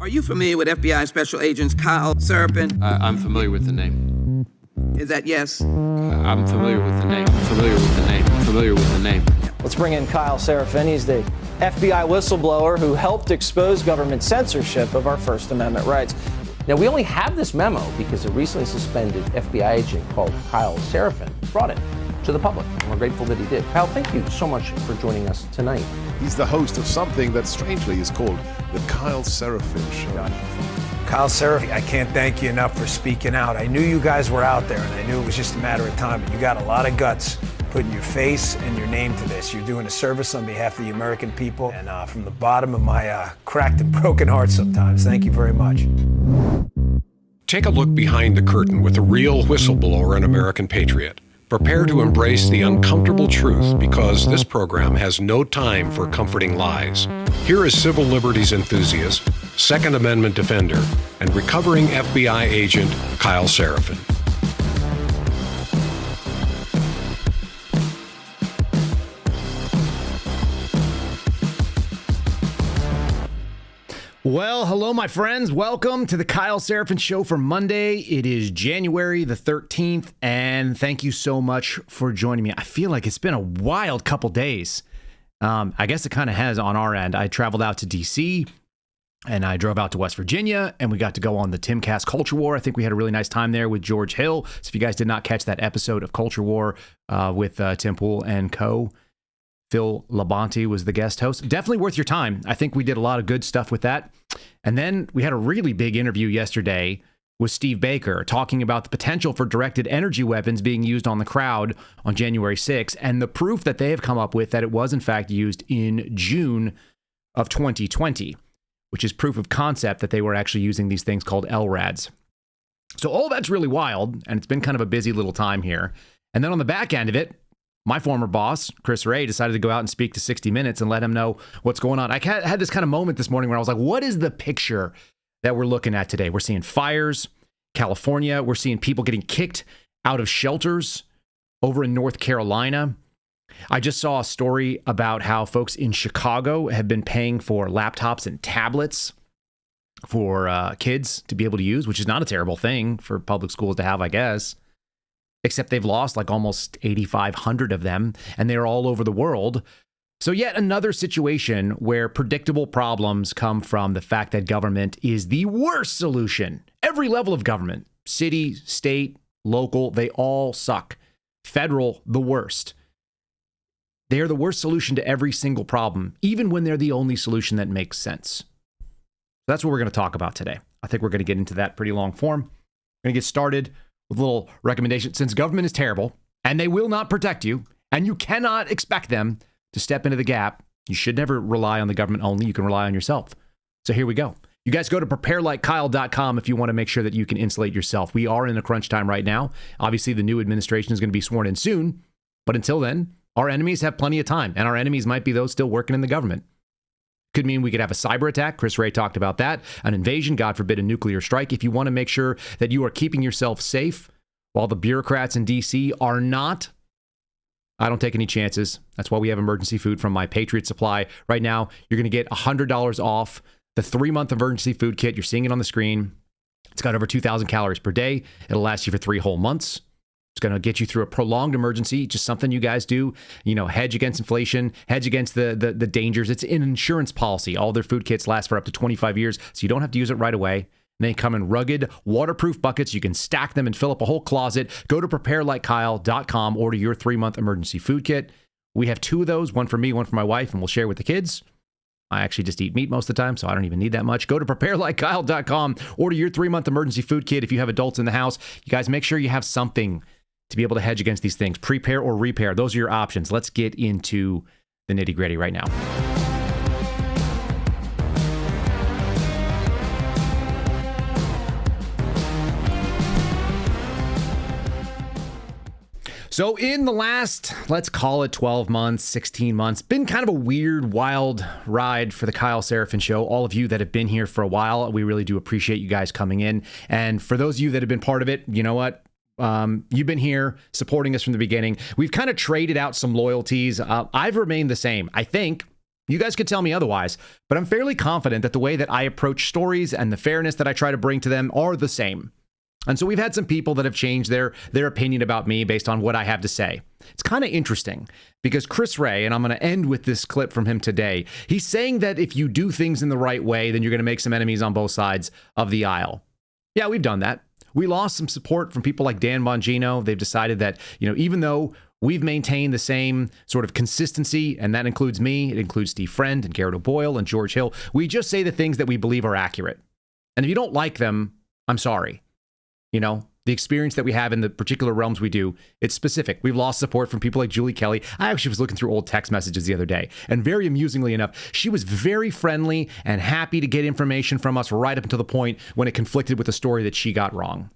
Are you familiar with FBI Special Agents Kyle Seraphin? I'm familiar with the name. Is that yes? I'm familiar with the name. Familiar with the name. Familiar with the name. Let's bring in Kyle Seraphin. He's the FBI whistleblower who helped expose government censorship of our First Amendment rights. Now, we only have this memo because a recently suspended FBI agent called Kyle Seraphin brought it to the public, and we're grateful that he did. Kyle, thank you so much for joining us tonight. He's the host of something that strangely is called the Kyle Seraphin Show. Kyle Seraphin, I can't thank you enough for speaking out. I knew you guys were out there, and I knew it was just a matter of time, but you got a lot of guts putting your face and your name to this. You're doing a service on behalf of the American people, and from the bottom of my cracked and broken heart sometimes, thank you very much. Take a look behind the curtain with a real whistleblower and American patriot. Prepare to embrace the uncomfortable truth because this program has no time for comforting lies. Here is civil liberties enthusiast, Second Amendment defender, and recovering FBI agent Kyle Seraphin. Well, hello, my friends. Welcome to the Kyle Seraphin Show for Monday. It is January the 13th, and thank you so much for joining me. I feel like it's been a wild couple days. I guess it kind of has on our end. I traveled out to D.C., and I drove out to West Virginia, and we got to go on the Timcast Culture War. I think we had a really nice time there with George Hill. So if you guys did not catch that episode of Culture War with Tim Pool and co., Phil Labonte was the guest host. Definitely worth your time. I think we did a lot of good stuff with that. And then we had a really big interview yesterday with Steve Baker talking about the potential for directed energy weapons being used on the crowd on January 6th and the proof that they have come up with that it was in fact used in June of 2020, which is proof of concept that they were actually using these things called LRADs. So all that's really wild, and it's been kind of a busy little time here. And then on the back end of it, my former boss, Chris Wray, decided to go out and speak to 60 Minutes and let him know what's going on. I had this kind of moment this morning where I was like, what is the picture that we're looking at today? We're seeing fires, California. We're seeing people getting kicked out of shelters over in North Carolina. I just saw a story about how folks in Chicago have been paying for laptops and tablets for kids to be able to use, which is not a terrible thing for public schools to have, I guess. Except they've lost like almost 8,500 of them, and they're all over the world. So yet another situation where predictable problems come from the fact that government is the worst solution. Every level of government, city, state, local, they all suck. Federal, the worst. They're the worst solution to every single problem, even when they're the only solution that makes sense. That's what we're going to talk about today. I think we're going to get into that pretty long form. We're going to get started with a little recommendation. Since government is terrible and they will not protect you and you cannot expect them to step into the gap, you should never rely on the government only. You can rely on yourself. So here we go. You guys go to preparelikekyle.com if you want to make sure that you can insulate yourself. We are in a crunch time right now. Obviously, the new administration is going to be sworn in soon. But until then, our enemies have plenty of time. And our enemies might be those still working in the government. Could mean we could have a cyber attack. Chris Wray talked about that. An invasion, God forbid, a nuclear strike. If you want to make sure that you are keeping yourself safe while the bureaucrats in D.C. are not, I don't take any chances. That's why we have emergency food from My Patriot Supply. Right now, you're going to get $100 off the 3-month emergency food kit. You're seeing it on the screen. It's got over 2,000 calories per day. It'll last you for 3 whole months. It's going to get you through a prolonged emergency, just something you guys do, hedge against inflation, hedge against the dangers. It's an insurance policy. All their food kits last for up to 25 years, so you don't have to use it right away. And they come in rugged, waterproof buckets. You can stack them and fill up a whole closet. Go to preparelikekyle.com, order your 3-month emergency food kit. We have 2 of those, one for me, one for my wife, and we'll share with the kids. I actually just eat meat most of the time, so I don't even need that much. Go to preparelikekyle.com, order your 3-month emergency food kit. If you have adults in the house, you guys make sure you have something to be able to hedge against these things. Prepare or repair. Those are your options. Let's get into the nitty gritty right now. So in the last, let's call it 12 months, 16 months, been kind of a weird, wild ride for the Kyle Seraphin Show. All of you that have been here for a while, we really do appreciate you guys coming in. And for those of you that have been part of it, you know what? You've been here supporting us from the beginning. We've kind of traded out some loyalties. I've remained the same. I think You guys could tell me otherwise, but I'm fairly confident that the way that I approach stories and the fairness that I try to bring to them are the same. And so we've had some people that have changed their opinion about me based on what I have to say. It's kind of interesting because Chris Wray, and I'm going to end with this clip from him today, he's saying that if you do things in the right way, then you're going to make some enemies on both sides of the aisle. Yeah, we've done that. We lost some support from people like Dan Bongino. They've decided that, even though we've maintained the same sort of consistency, and that includes me, it includes Steve Friend and Garrett O'Boyle and George Hill, we just say the things that we believe are accurate. And if you don't like them, I'm sorry. The experience that we have in the particular realms we do, it's specific. We've lost support from people like Julie Kelly. I actually was looking through old text messages the other day, and very amusingly enough, she was very friendly and happy to get information from us right up until the point when it conflicted with the story that she got wrong.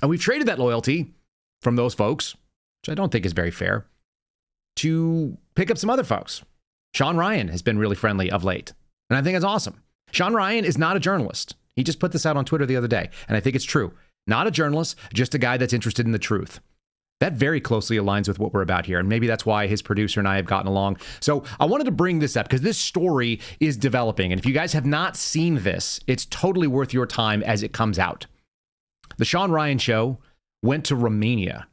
And we've traded that loyalty from those folks, which I don't think is very fair, to pick up some other folks. Sean Ryan has been really friendly of late, and I think it's awesome. Sean Ryan is not a journalist. He just put this out on Twitter the other day, and I think it's true. Not a journalist, just a guy that's interested in the truth. That very closely aligns with what we're about here, and maybe that's why his producer and I have gotten along. So I wanted to bring this up because this story is developing, and if you guys have not seen this, it's totally worth your time as it comes out. The Sean Ryan show went to Romania,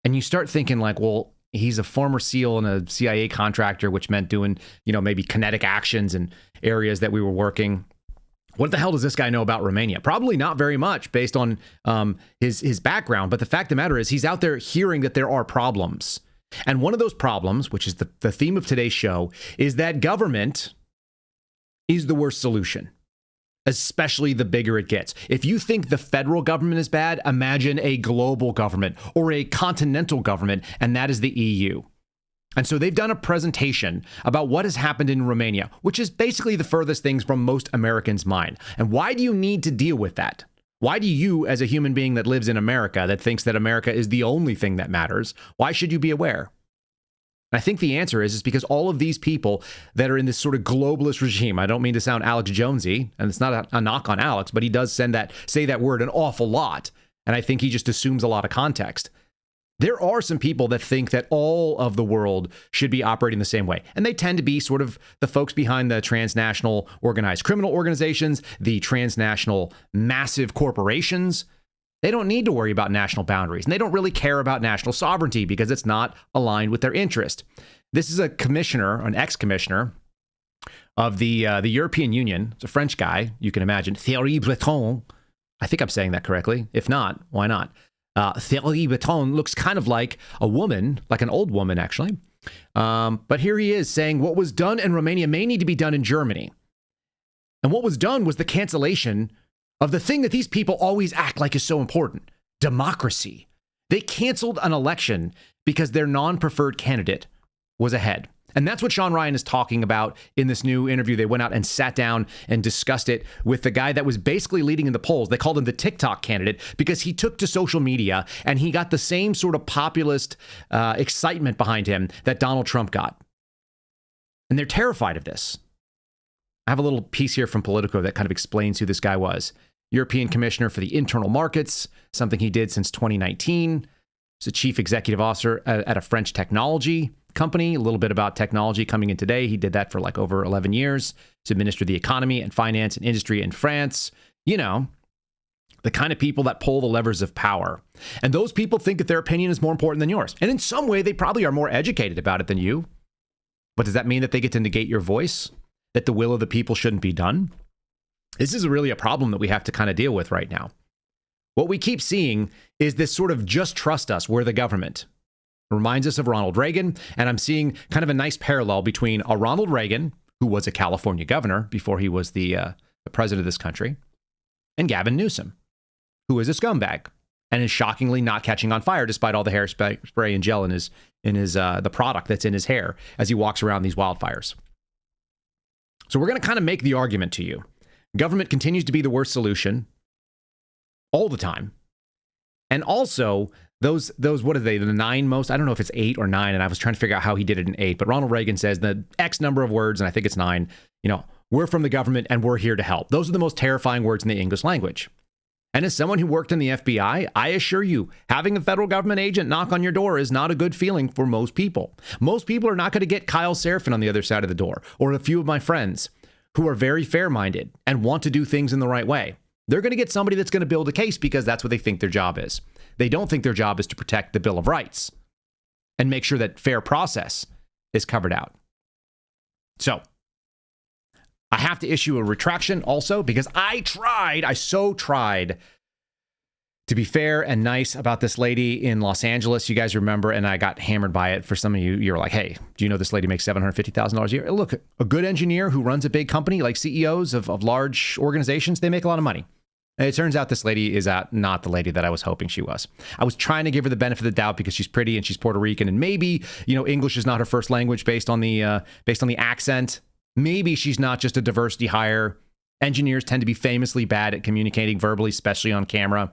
and you start thinking like, well, he's a former SEAL and a CIA contractor, which meant doing, maybe kinetic actions in areas that we were working. What the hell does this guy know about Romania? Probably not very much based on his background. But the fact of the matter is he's out there hearing that there are problems. And one of those problems, which is the theme of today's show, is that government is the worst solution, especially the bigger it gets. If you think the federal government is bad, imagine a global government or a continental government, and that is the EU. And so they've done a presentation about what has happened in Romania, which is basically the furthest things from most Americans' mind. And why do you need to deal with that? Why do you, as a human being that lives in America, that thinks that America is the only thing that matters, why should you be aware? And I think the answer is because all of these people that are in this sort of globalist regime, I don't mean to sound Alex Jonesy, and it's not a knock on Alex, but he does say that word an awful lot. And I think he just assumes a lot of context. There are some people that think that all of the world should be operating the same way. And they tend to be sort of the folks behind the transnational organized criminal organizations, the transnational massive corporations. They don't need to worry about national boundaries, and they don't really care about national sovereignty because it's not aligned with their interest. This is a commissioner, an ex-commissioner of the European Union. It's a French guy, you can imagine. Thierry Breton. I think I'm saying that correctly. If not, why not? Thierry Breton looks kind of like a woman, like an old woman, actually. But here he is saying what was done in Romania may need to be done in Germany. And what was done was the cancellation of the thing that these people always act like is so important, democracy. They canceled an election because their non-preferred candidate was ahead. And that's what Sean Ryan is talking about in this new interview. They went out and sat down and discussed it with the guy that was basically leading in the polls. They called him the TikTok candidate because he took to social media and he got the same sort of populist excitement behind him that Donald Trump got. And they're terrified of this. I have a little piece here from Politico that kind of explains who this guy was. European Commissioner for the Internal Markets, something he did since 2019. He's a chief executive officer at a French technology company. A little bit about technology coming in today. He did that for like over 11 years to administer the economy and finance and industry in France. The kind of people that pull the levers of power. And those people think that their opinion is more important than yours. And in some way, they probably are more educated about it than you. But does that mean that they get to negate your voice? That the will of the people shouldn't be done? This is really a problem that we have to kind of deal with right now. What we keep seeing is this sort of just trust us, we're the government. It reminds us of Ronald Reagan, and I'm seeing kind of a nice parallel between a Ronald Reagan, who was a California governor before he was the president of this country, and Gavin Newsom, who is a scumbag and is shockingly not catching on fire despite all the hairspray and gel in his the product that's in his hair as he walks around these wildfires. So we're going to kind of make the argument to you. Government continues to be the worst solution all the time. And also, those what are they, the 9 most? I don't know if it's 8 or 9, and I was trying to figure out how he did it in 8, but Ronald Reagan says the X number of words, and I think it's 9, we're from the government and we're here to help. Those are the most terrifying words in the English language. And as someone who worked in the FBI, I assure you, having a federal government agent knock on your door is not a good feeling for most people. Most people are not going to get Kyle Seraphin on the other side of the door, or a few of my friends who are very fair-minded and want to do things in the right way. They're going to get somebody that's going to build a case because that's what they think their job is. They don't think their job is to protect the Bill of Rights and make sure that fair process is covered out. So I have to issue a retraction also because I so tried to be fair and nice about this lady in Los Angeles. You guys remember, and I got hammered by it. For some of you, you're like, hey, do you know this lady makes $750,000 a year? Look, a good engineer who runs a big company, like CEOs of large organizations, they make a lot of money. And it turns out this lady is not the lady that I was hoping she was. I was trying to give her the benefit of the doubt because she's pretty and she's Puerto Rican, and maybe, English is not her first language based on the accent. Maybe she's not just a diversity hire. Engineers tend to be famously bad at communicating verbally, especially on camera.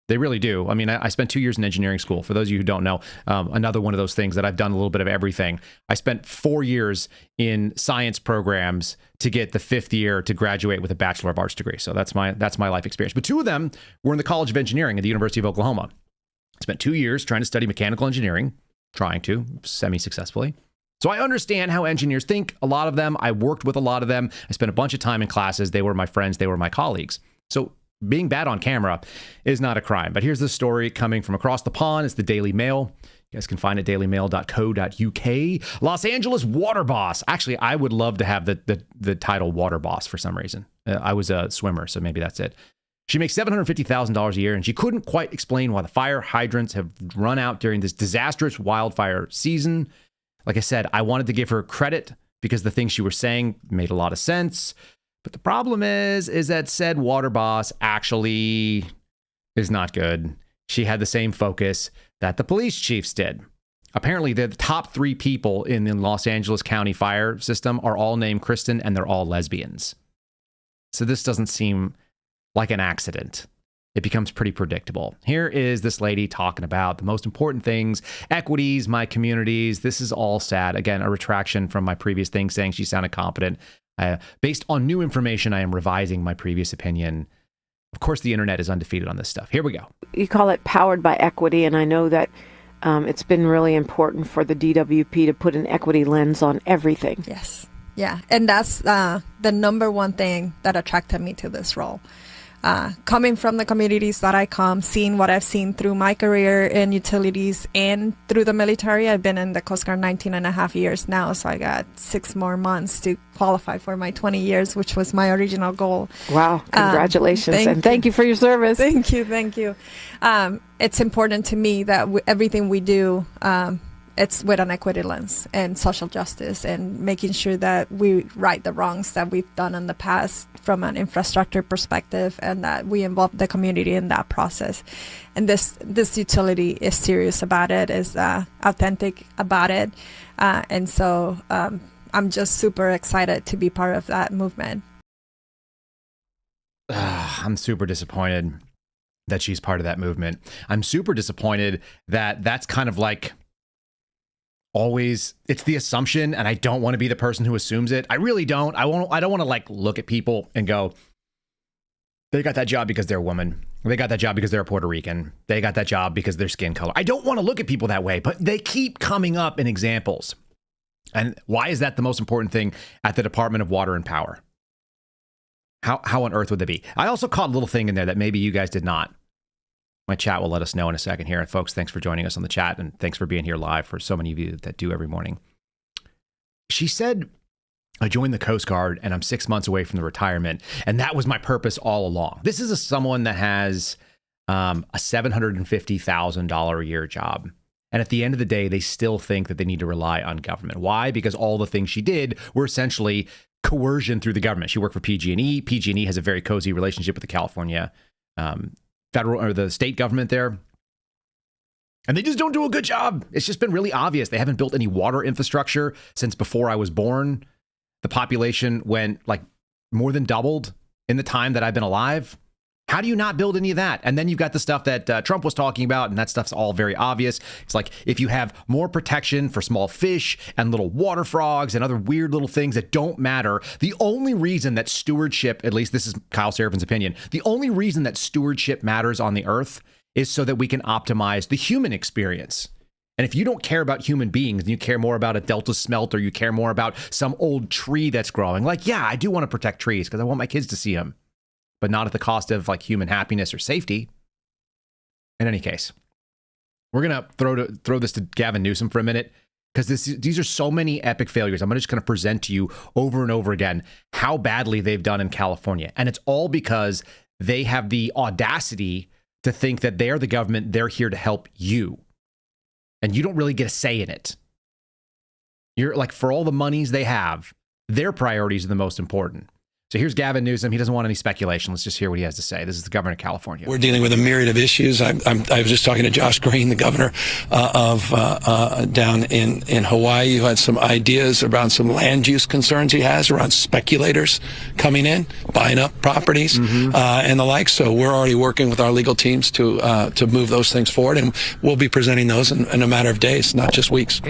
They really do. I mean, I spent 2 years in engineering school. For those of you who don't know, another one of those things that I've done a little bit of everything. I spent 4 years in science programs to get the 5th year to graduate with a Bachelor of Arts degree. So that's my life experience. But 2 of them were in the College of Engineering at the University of Oklahoma. I spent 2 years trying to study mechanical engineering, semi-successfully. So I understand how engineers think. A lot of them, I worked with a lot of them. I spent a bunch of time in classes. They were my friends. They were my colleagues. So being bad on camera is not a crime. But here's the story coming from across the pond. It's the Daily Mail. You guys can find it at dailymail.co.uk. Los Angeles water boss. Actually, I would love to have the title water boss for some reason. I was a swimmer, so maybe that's it. She makes $750,000 a year, and she couldn't quite explain why the fire hydrants have run out during this disastrous wildfire season. Like I said, I wanted to give her credit because the things she was saying made a lot of sense. But the problem is that said water boss actually is not good. She had the same focus that the police chiefs did. Apparently, the top 3 people in the Los Angeles County fire system are all named Kristen, and they're all lesbians. So this doesn't seem like an accident. It becomes pretty predictable. Here is this lady talking about the most important things, equities, my communities. This is all sad. Again, a retraction from my previous thing saying she sounded competent. Based on new information, I am revising my previous opinion. Of course, the internet is undefeated on this stuff. Here we go. You call it powered by equity, and I know that it's been really important for the DWP to put an equity lens on everything. Yes. Yeah. And that's the number one thing that attracted me to this role. Coming from the communities that I come, seeing what I've seen through my career in utilities and through the military. I've been in the Coast Guard 19 and a half years now, so I got 6 more months to qualify for my 20 years, which was my original goal. Wow, congratulations, and thank you for your service. Thank you. It's important to me that everything we do, it's with an equity lens and social justice and making sure that we right the wrongs that we've done in the past from an infrastructure perspective, and that we involve the community in that process. And this utility is serious about it, is authentic about it. And so I'm just super excited to be part of that movement. I'm super disappointed that she's part of that movement. I'm super disappointed that that's kind of like always, it's the assumption, and I don't want to be the person who assumes it. I really don't. I don't want to like look at people and go, they got that job because they're a woman. They got that job because they're a Puerto Rican. They got that job because their skin color. I don't want to look at people that way, but they keep coming up in examples. And why is that the most important thing at the Department of Water and Power? How on earth would they be? I also caught a little thing in there that maybe you guys did not. My chat will let us know in a second here. And folks, thanks for joining us on the chat, and thanks for being here live for so many of you that do every morning. She said, I joined the Coast Guard and I'm 6 months away from the retirement, and that was my purpose all along. This is someone that has a $750,000 a year job. And at the end of the day, they still think that they need to rely on government. Why? Because all the things she did were essentially coercion through the government. She worked for PG&E. PG&E has a very cozy relationship with the California federal or the state government there. And they just don't do a good job. It's just been really obvious. They haven't built any water infrastructure since before I was born. The population went like more than doubled in the time that I've been alive. How do you not build any of that? And then you've got the stuff that Trump was talking about, and that stuff's all very obvious. It's like if you have more protection for small fish and little water frogs and other weird little things that don't matter, the only reason that stewardship, at least this is Kyle Serafin's opinion, the only reason that stewardship matters on the earth is so that we can optimize the human experience. And if you don't care about human beings and you care more about a Delta smelt or you care more about some old tree that's growing, like, yeah, I do want to protect trees because I want my kids to see them, but not at the cost of like human happiness or safety. In any case, we're going to throw this to Gavin Newsom for a minute because these are so many epic failures. I'm just going to present to you over and over again how badly they've done in California. And it's all because they have the audacity to think that they're the government, they're here to help you. And you don't really get a say in it. You're like, for all the monies they have, their priorities are the most important. So here's Gavin Newsom. He doesn't want any speculation. Let's just hear what he has to say. This is the governor of California. We're dealing with a myriad of issues. I was just talking to Josh Green, the governor of down in Hawaii, who had some ideas around some land use concerns he has around speculators coming in, buying up properties and the like. So we're already working with our legal teams to move those things forward, and we'll be presenting those in a matter of days, not just weeks.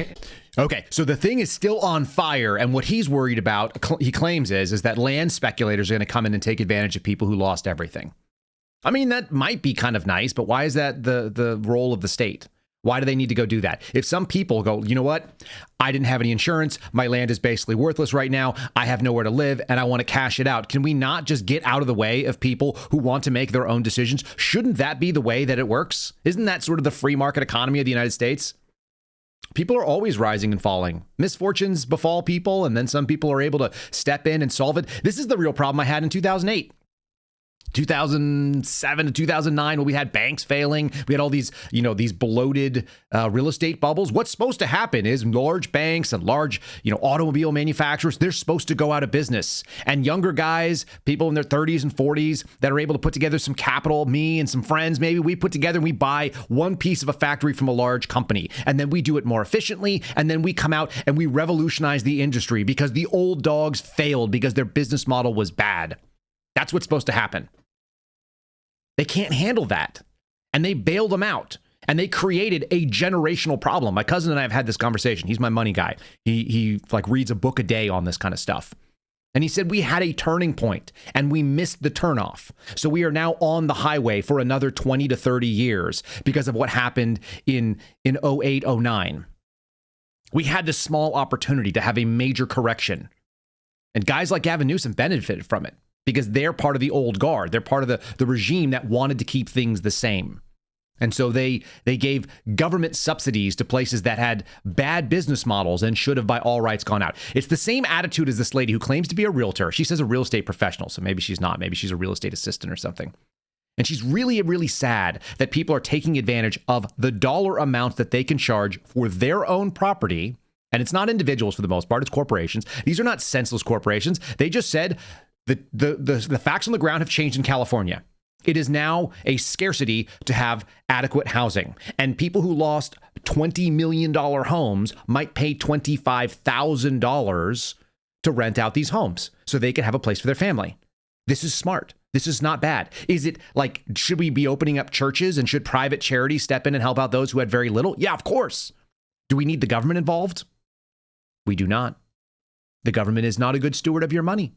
Okay, so the thing is still on fire, and what he's worried about, he claims, is that land speculators are going to come in and take advantage of people who lost everything. I mean, that might be kind of nice, but why is that the role of the state? Why do they need to go do that? If some people go, you know what? I didn't have any insurance. My land is basically worthless right now. I have nowhere to live, and I want to cash it out. Can we not just get out of the way of people who want to make their own decisions? Shouldn't that be the way that it works? Isn't that sort of the free market economy of the United States? People are always rising and falling. Misfortunes befall people, and then some people are able to step in and solve it. This is the real problem I had in 2008. 2007 to 2009, when we had banks failing, we had all these, these bloated real estate bubbles. What's supposed to happen is large banks and large, automobile manufacturers, they're supposed to go out of business. And younger guys, people in their 30s and 40s that are able to put together some capital, me and some friends, maybe we put together and we buy one piece of a factory from a large company. And then we do it more efficiently. And then we come out and we revolutionize the industry because the old dogs failed because their business model was bad. That's what's supposed to happen. They can't handle that. And they bailed them out. And they created a generational problem. My cousin and I have had this conversation. He's my money guy. He reads a book a day on this kind of stuff. And he said we had a turning point and we missed the turnoff. So we are now on the highway for another 20 to 30 years because of what happened in 08, 09. We had this small opportunity to have a major correction. And guys like Gavin Newsom benefited from it, because they're part of the old guard. They're part of the regime that wanted to keep things the same. And so they gave government subsidies to places that had bad business models and should have by all rights gone out. It's the same attitude as this lady who claims to be a realtor. She says a real estate professional, so maybe she's not. Maybe she's a real estate assistant or something. And she's really, really sad that people are taking advantage of the dollar amounts that they can charge for their own property. And it's not individuals for the most part, it's corporations. These are not senseless corporations. They just said, the facts on the ground have changed in California. It is now a scarcity to have adequate housing. And people who lost $20 million homes might pay $25,000 to rent out these homes so they can have a place for their family. This is smart. This is not bad. Is it like, should we be opening up churches and should private charities step in and help out those who had very little? Yeah, of course. Do we need the government involved? We do not. The government is not a good steward of your money.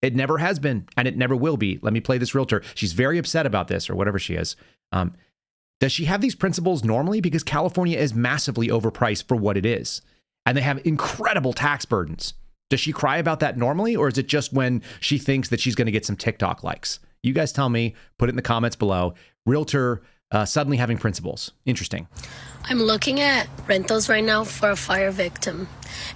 It never has been, and it never will be. Let me play this realtor. She's very upset about this, or whatever she is. Does she have these principles normally? Because California is massively overpriced for what it is, and they have incredible tax burdens. Does she cry about that normally, or is it just when she thinks that she's going to get some TikTok likes? You guys tell me. Put it in the comments below. Realtor suddenly having principles. Interesting. I'm looking at rentals right now for a fire victim.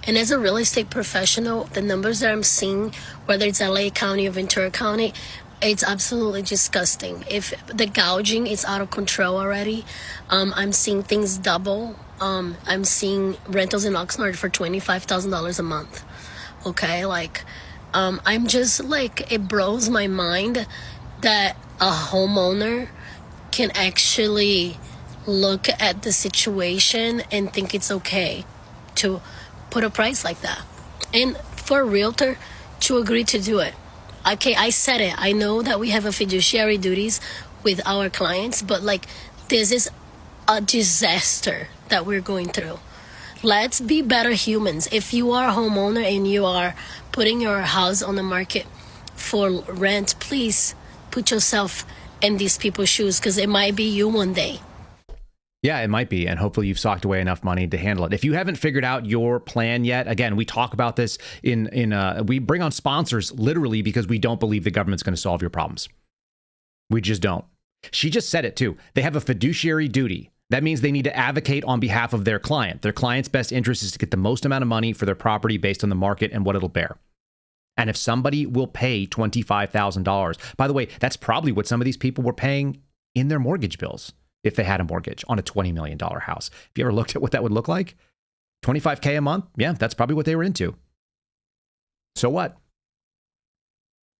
And as a real estate professional, the numbers that I'm seeing, whether it's LA County or Ventura County, it's absolutely disgusting. If the gouging is out of control already, I'm seeing things double. I'm seeing rentals in Oxnard for $25,000 a month. Okay, I'm just it blows my mind that a homeowner can actually look at the situation and think it's okay to put a price like that. And for a realtor to agree to do it. okay, I said it. I know that we have a fiduciary duties with our clients, but like, this is a disaster that we're going through. Let's be better humans. If you are a homeowner and you are putting your house on the market for rent, please put yourself in these people's shoes, because it might be you one day. Yeah, it might be. And hopefully you've socked away enough money to handle it. If you haven't figured out your plan yet, again, we talk about this we bring on sponsors literally because we don't believe the government's going to solve your problems. We just don't. She just said it too. They have a fiduciary duty. That means they need to advocate on behalf of their client. Their client's best interest is to get the most amount of money for their property based on the market and what it'll bear. And if somebody will pay $25,000, by the way, that's probably what some of these people were paying in their mortgage bills if they had a mortgage on a $20 million house. Have you ever looked at what that would look like? $25K a month? Yeah, that's probably what they were into. So what?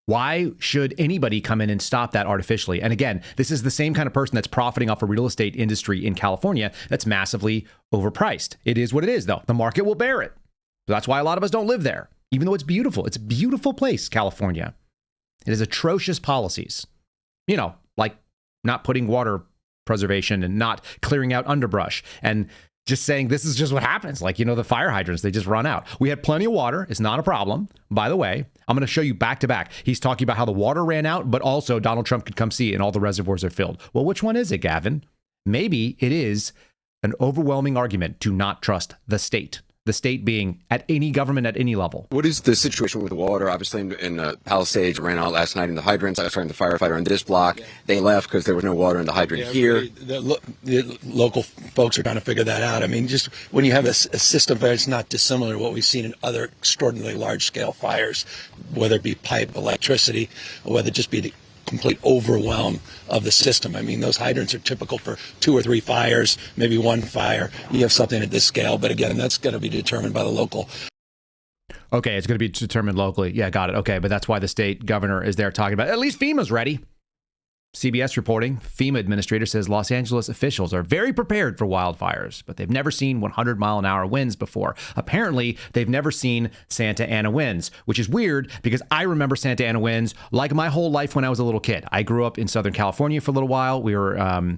Why should anybody come in and stop that artificially? And again, this is the same kind of person that's profiting off a real estate industry in California that's massively overpriced. It is what it is, though. The market will bear it. So that's why a lot of us don't live there, even though it's beautiful. It's a beautiful place, California. It has atrocious policies. You know, like not putting water preservation and not clearing out underbrush and just saying this is just what happens. Like, the fire hydrants, they just run out. We had plenty of water. It's not a problem. By the way, I'm going to show you back to back. He's talking about how the water ran out, but also Donald Trump could come see and all the reservoirs are filled. Well, which one is it, Gavin? Maybe it is an overwhelming argument to not trust the state. The state being at any government at any level. What is the situation with the water? Obviously, in Palisades, ran out last night in the hydrants. I was talking to the firefighter in this block. They left because there was no water in the hydrant here. The local folks are trying to figure that out. I mean, just when you have a system that's not dissimilar to what we've seen in other extraordinarily large-scale fires, whether it be pipe, electricity, or whether it just be the complete overwhelm of the system. I mean, those hydrants are typical for 2 or 3 fires, maybe 1 fire. You have something at this scale, but again, that's going to be determined by the local. Okay, it's going to be determined locally. Yeah, got it. Okay, but that's why the state governor is there talking about, at least FEMA's ready. CBS reporting, FEMA administrator says Los Angeles officials are very prepared for wildfires, but they've never seen 100-mile-an-hour winds before. Apparently, they've never seen Santa Ana winds, which is weird because I remember Santa Ana winds like my whole life when I was a little kid. I grew up in Southern California for a little while. We were,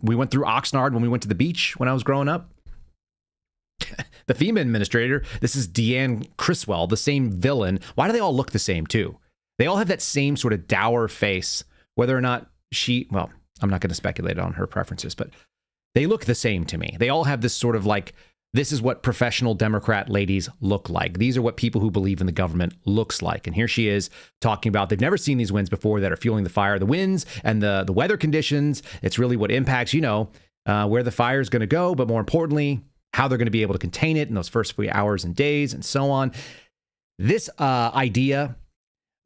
we went through Oxnard when we went to the beach when I was growing up. The FEMA administrator, this is Deanne Criswell, the same villain. Why do they all look the same, too? They all have that same sort of dour face. Whether or not I'm not going to speculate on her preferences, but they look the same to me. They all have this sort of like, this is what professional Democrat ladies look like. These are what people who believe in the government looks like. And here she is talking about they've never seen these winds before that are fueling the fire. The winds and the weather conditions, it's really what impacts, where the fire is going to go, but more importantly, how they're going to be able to contain it in those first few hours and days and so on. This idea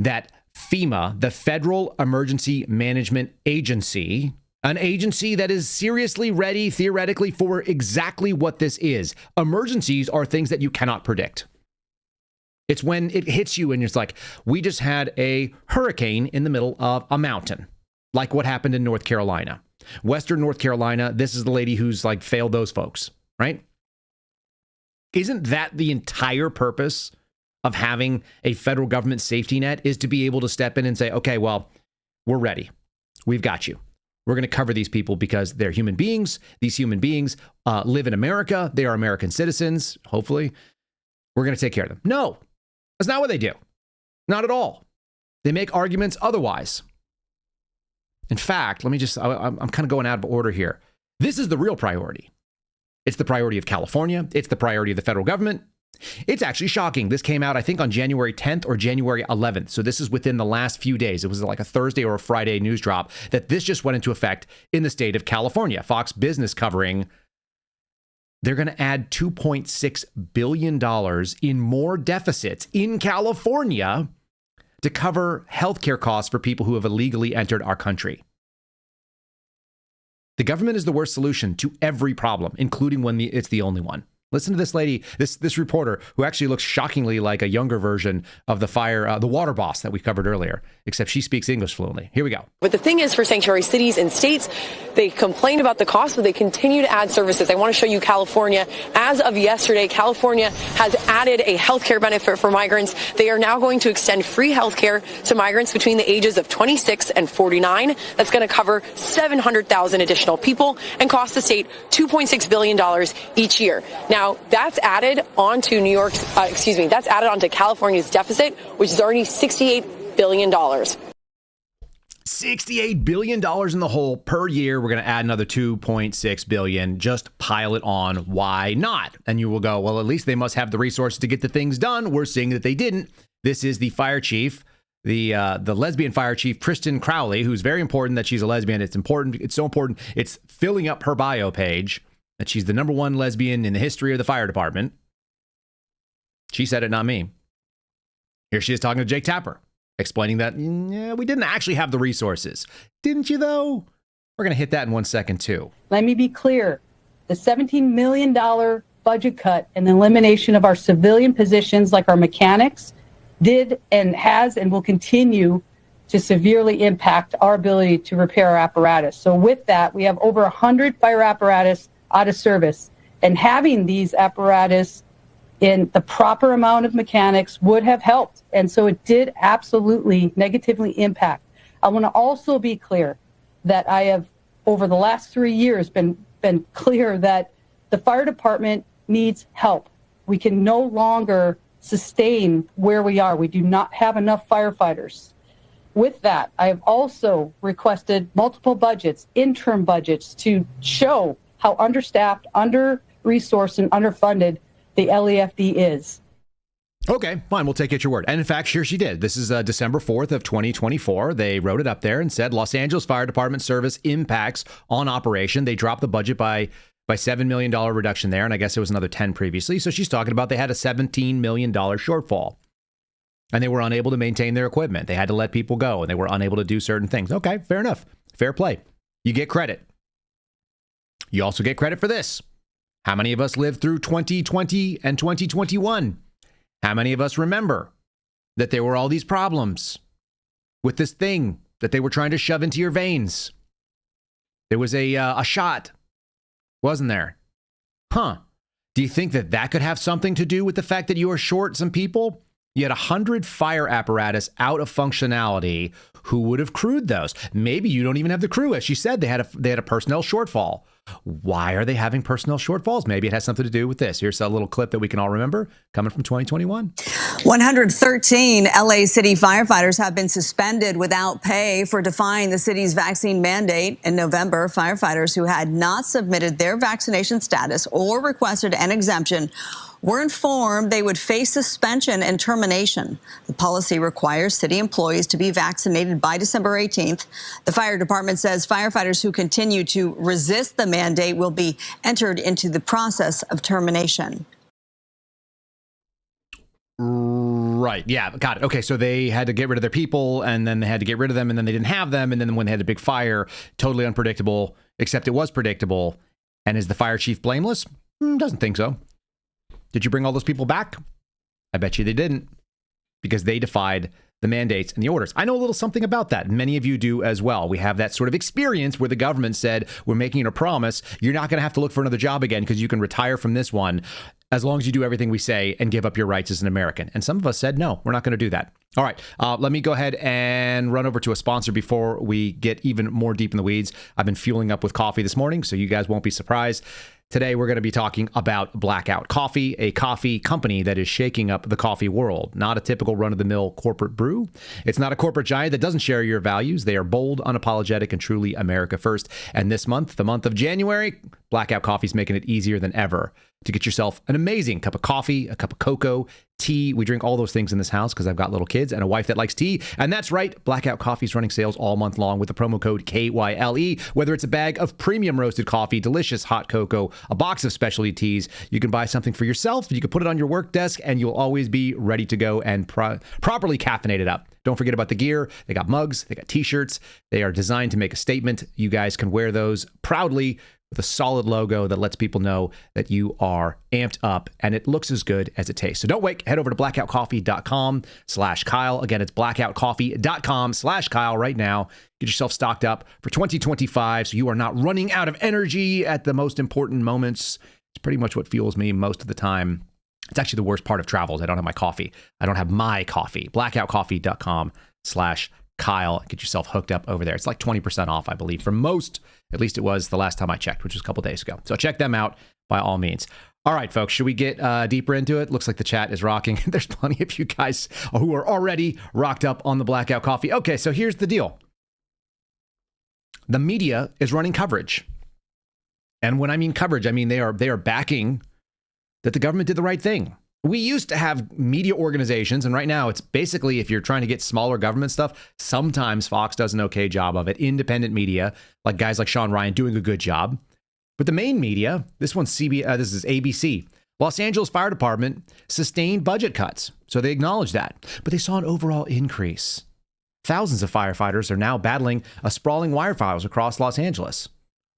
that FEMA, the Federal Emergency Management Agency, an agency that is seriously ready theoretically for exactly what this is. Emergencies are things that you cannot predict. It's when it hits you and it's like, we just had a hurricane in the middle of a mountain, like what happened in North Carolina. Western North Carolina, this is the lady who's like failed those folks, right? Isn't that the entire purpose of having a federal government safety net, is to be able to step in and say, okay, well, we're ready. We've got you. We're going to cover these people because they're human beings. These human beings live in America. They are American citizens, hopefully. We're going to take care of them. No, that's not what they do. Not at all. They make arguments otherwise. In fact, I'm kind of going out of order here. This is the real priority. It's the priority of California. It's the priority of the federal government. It's actually shocking. This came out, I think, on January 10th or January 11th. So this is within the last few days. It was like a Thursday or a Friday news drop that this just went into effect in the state of California. Fox Business covering, they're going to add $2.6 billion in more deficits in California to cover healthcare costs for people who have illegally entered our country. The government is the worst solution to every problem, including when it's the only one. Listen to this lady, this reporter who actually looks shockingly like a younger version of the water boss that we covered earlier, except she speaks English fluently. Here we go. But the thing is, for sanctuary cities and states, they complain about the cost, but they continue to add services. I want to show you California. As of yesterday, California has added a health care benefit for migrants. They are now going to extend free health care to migrants between the ages of 26 and 49. That's going to cover 700,000 additional people and cost the state $2.6 billion each year. Now, that's added onto that's added onto California's deficit, which is already $68 billion. $68 billion in the hole per year. We're going to add another $2.6 billion. Just pile it on. Why not? And you will go, well, at least they must have the resources to get the things done. We're seeing that they didn't. This is the fire chief, the lesbian fire chief, Kristen Crowley, who's very important that she's a lesbian. It's important. It's so important. It's filling up her bio page that she's the #1 lesbian in the history of the fire department. She said it, not me. Here she is talking to Jake Tapper, explaining that, we didn't actually have the resources. Didn't you, though? We're going to hit that in 1 second, too. Let me be clear. The $17 million budget cut and the elimination of our civilian positions like our mechanics did and has and will continue to severely impact our ability to repair our apparatus. So with that, we have over 100 fire apparatus out of service. And having these apparatus in the proper amount of mechanics would have helped. And so it did absolutely negatively impact. I want to also be clear that I have, over the last 3 years, been clear that the fire department needs help. We can no longer sustain where we are. We do not have enough firefighters. With that, I have also requested multiple budgets, interim budgets, to show how understaffed, under-resourced, and underfunded the LEFD is. Okay, fine. We'll take it at your word. And in fact, here she did. This is December 4th of 2024. They wrote it up there and said Los Angeles Fire Department service impacts on operation. They dropped the budget by $7 million reduction there. And I guess it was another 10 previously. So she's talking about they had a $17 million shortfall. And they were unable to maintain their equipment. They had to let people go and they were unable to do certain things. Okay, fair enough. Fair play. You get credit. You also get credit for this. How many of us lived through 2020 and 2021? How many of us remember that there were all these problems with this thing that they were trying to shove into your veins? There was a shot, wasn't there? Huh. Do you think that could have something to do with the fact that you are short some people? You had 100 fire apparatus out of functionality. Who would have crewed those? Maybe you don't even have the crew. As she said, they had a personnel shortfall. Why are they having personnel shortfalls? Maybe it has something to do with this. Here's a little clip that we can all remember coming from 2021. 113 LA City firefighters have been suspended without pay for defying the city's vaccine mandate. In November, firefighters who had not submitted their vaccination status or requested an exemption were informed they would face suspension and termination. The policy requires city employees to be vaccinated by December 18th. The fire department says firefighters who continue to resist the mandate will be entered into the process of termination. Right. Yeah. Got it. Okay. So they had to get rid of their people and then they had to get rid of them and then they didn't have them. And then when they had a big fire, totally unpredictable, except it was predictable. And is the fire chief blameless? Doesn't think so. Did you bring all those people back? I bet you they didn't, because they defied the mandates and the orders. I know a little something about that. Many of you do as well. We have that sort of experience where the government said, we're making a promise. You're not going to have to look for another job again because you can retire from this one as long as you do everything we say and give up your rights as an American. And some of us said, no, we're not going to do that. All right, let me go ahead and run over to a sponsor before we get even more deep in the weeds. I've been fueling up with coffee this morning, so you guys won't be surprised. Today, we're going to be talking about Blackout Coffee, a coffee company that is shaking up the coffee world. Not a typical run-of-the-mill corporate brew. It's not a corporate giant that doesn't share your values. They are bold, unapologetic, and truly America first. And this month, the month of January, Blackout Coffee is making it easier than ever to get yourself an amazing cup of coffee, a cup of cocoa, tea. We drink all those things in this house because I've got little kids and a wife that likes tea. And that's right, Blackout Coffee is running sales all month long with the promo code KYLE. Whether it's a bag of premium roasted coffee, delicious hot cocoa, a box of specialty teas, you can buy something for yourself. You can put it on your work desk and you'll always be ready to go and properly caffeinated up. Don't forget about the gear. They got mugs, they got t-shirts. They are designed to make a statement. You guys can wear those proudly with a solid logo that lets people know that you are amped up and it looks as good as it tastes. So don't wait. Head over to blackoutcoffee.com/Kyle. Again, it's blackoutcoffee.com/Kyle right now. Get yourself stocked up for 2025 so you are not running out of energy at the most important moments. It's pretty much what fuels me most of the time. It's actually the worst part of travel is I don't have my coffee. I don't have my coffee. blackoutcoffee.com/Kyle. Get yourself hooked up over there. It's like 20% off, I believe, for most. At least it was the last time I checked, which was a couple days ago. So check them out by all means. All right, folks, should we get deeper into it? Looks like the chat is rocking. There's plenty of you guys who are already rocked up on the Blackout Coffee. Okay, so here's the deal. The media is running coverage. And when I mean coverage, I mean they are backing that the government did the right thing. We used to have media organizations, and right now it's basically, if you're trying to get smaller government stuff, sometimes Fox does an okay job of it. Independent media, like guys like Sean Ryan, doing a good job. But the main media, this is ABC. Los Angeles Fire Department sustained budget cuts, so they acknowledged that. But they saw an overall increase. Thousands of firefighters are now battling a sprawling wildfires across Los Angeles.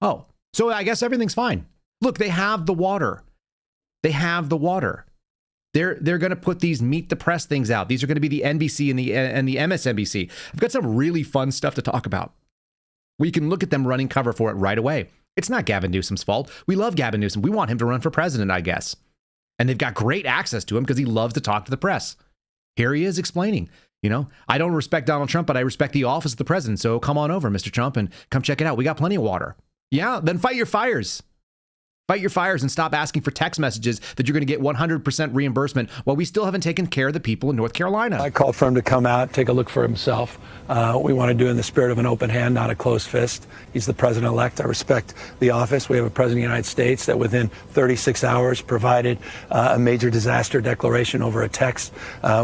Oh, so I guess everything's fine. Look, they have the water. They have the water. They're going to put these meet the press things out. These are going to be the NBC and the MSNBC. I've got some really fun stuff to talk about. We can look at them running cover for it right away. It's not Gavin Newsom's fault. We love Gavin Newsom. We want him to run for president, I guess. And they've got great access to him because he loves to talk to the press. Here he is explaining, I don't respect Donald Trump, but I respect the office of the president. So come on over, Mr. Trump, and come check it out. We got plenty of water. Yeah, then fight your fires. Fight your fires and stop asking for text messages that you're going to get 100% reimbursement while we still haven't taken care of the people in North Carolina. I called for him to come out, take a look for himself. We want to do it in the spirit of an open hand, not a closed fist. He's the president-elect. I respect the office. We have a president of the United States that within 36 hours provided a major disaster declaration over a text.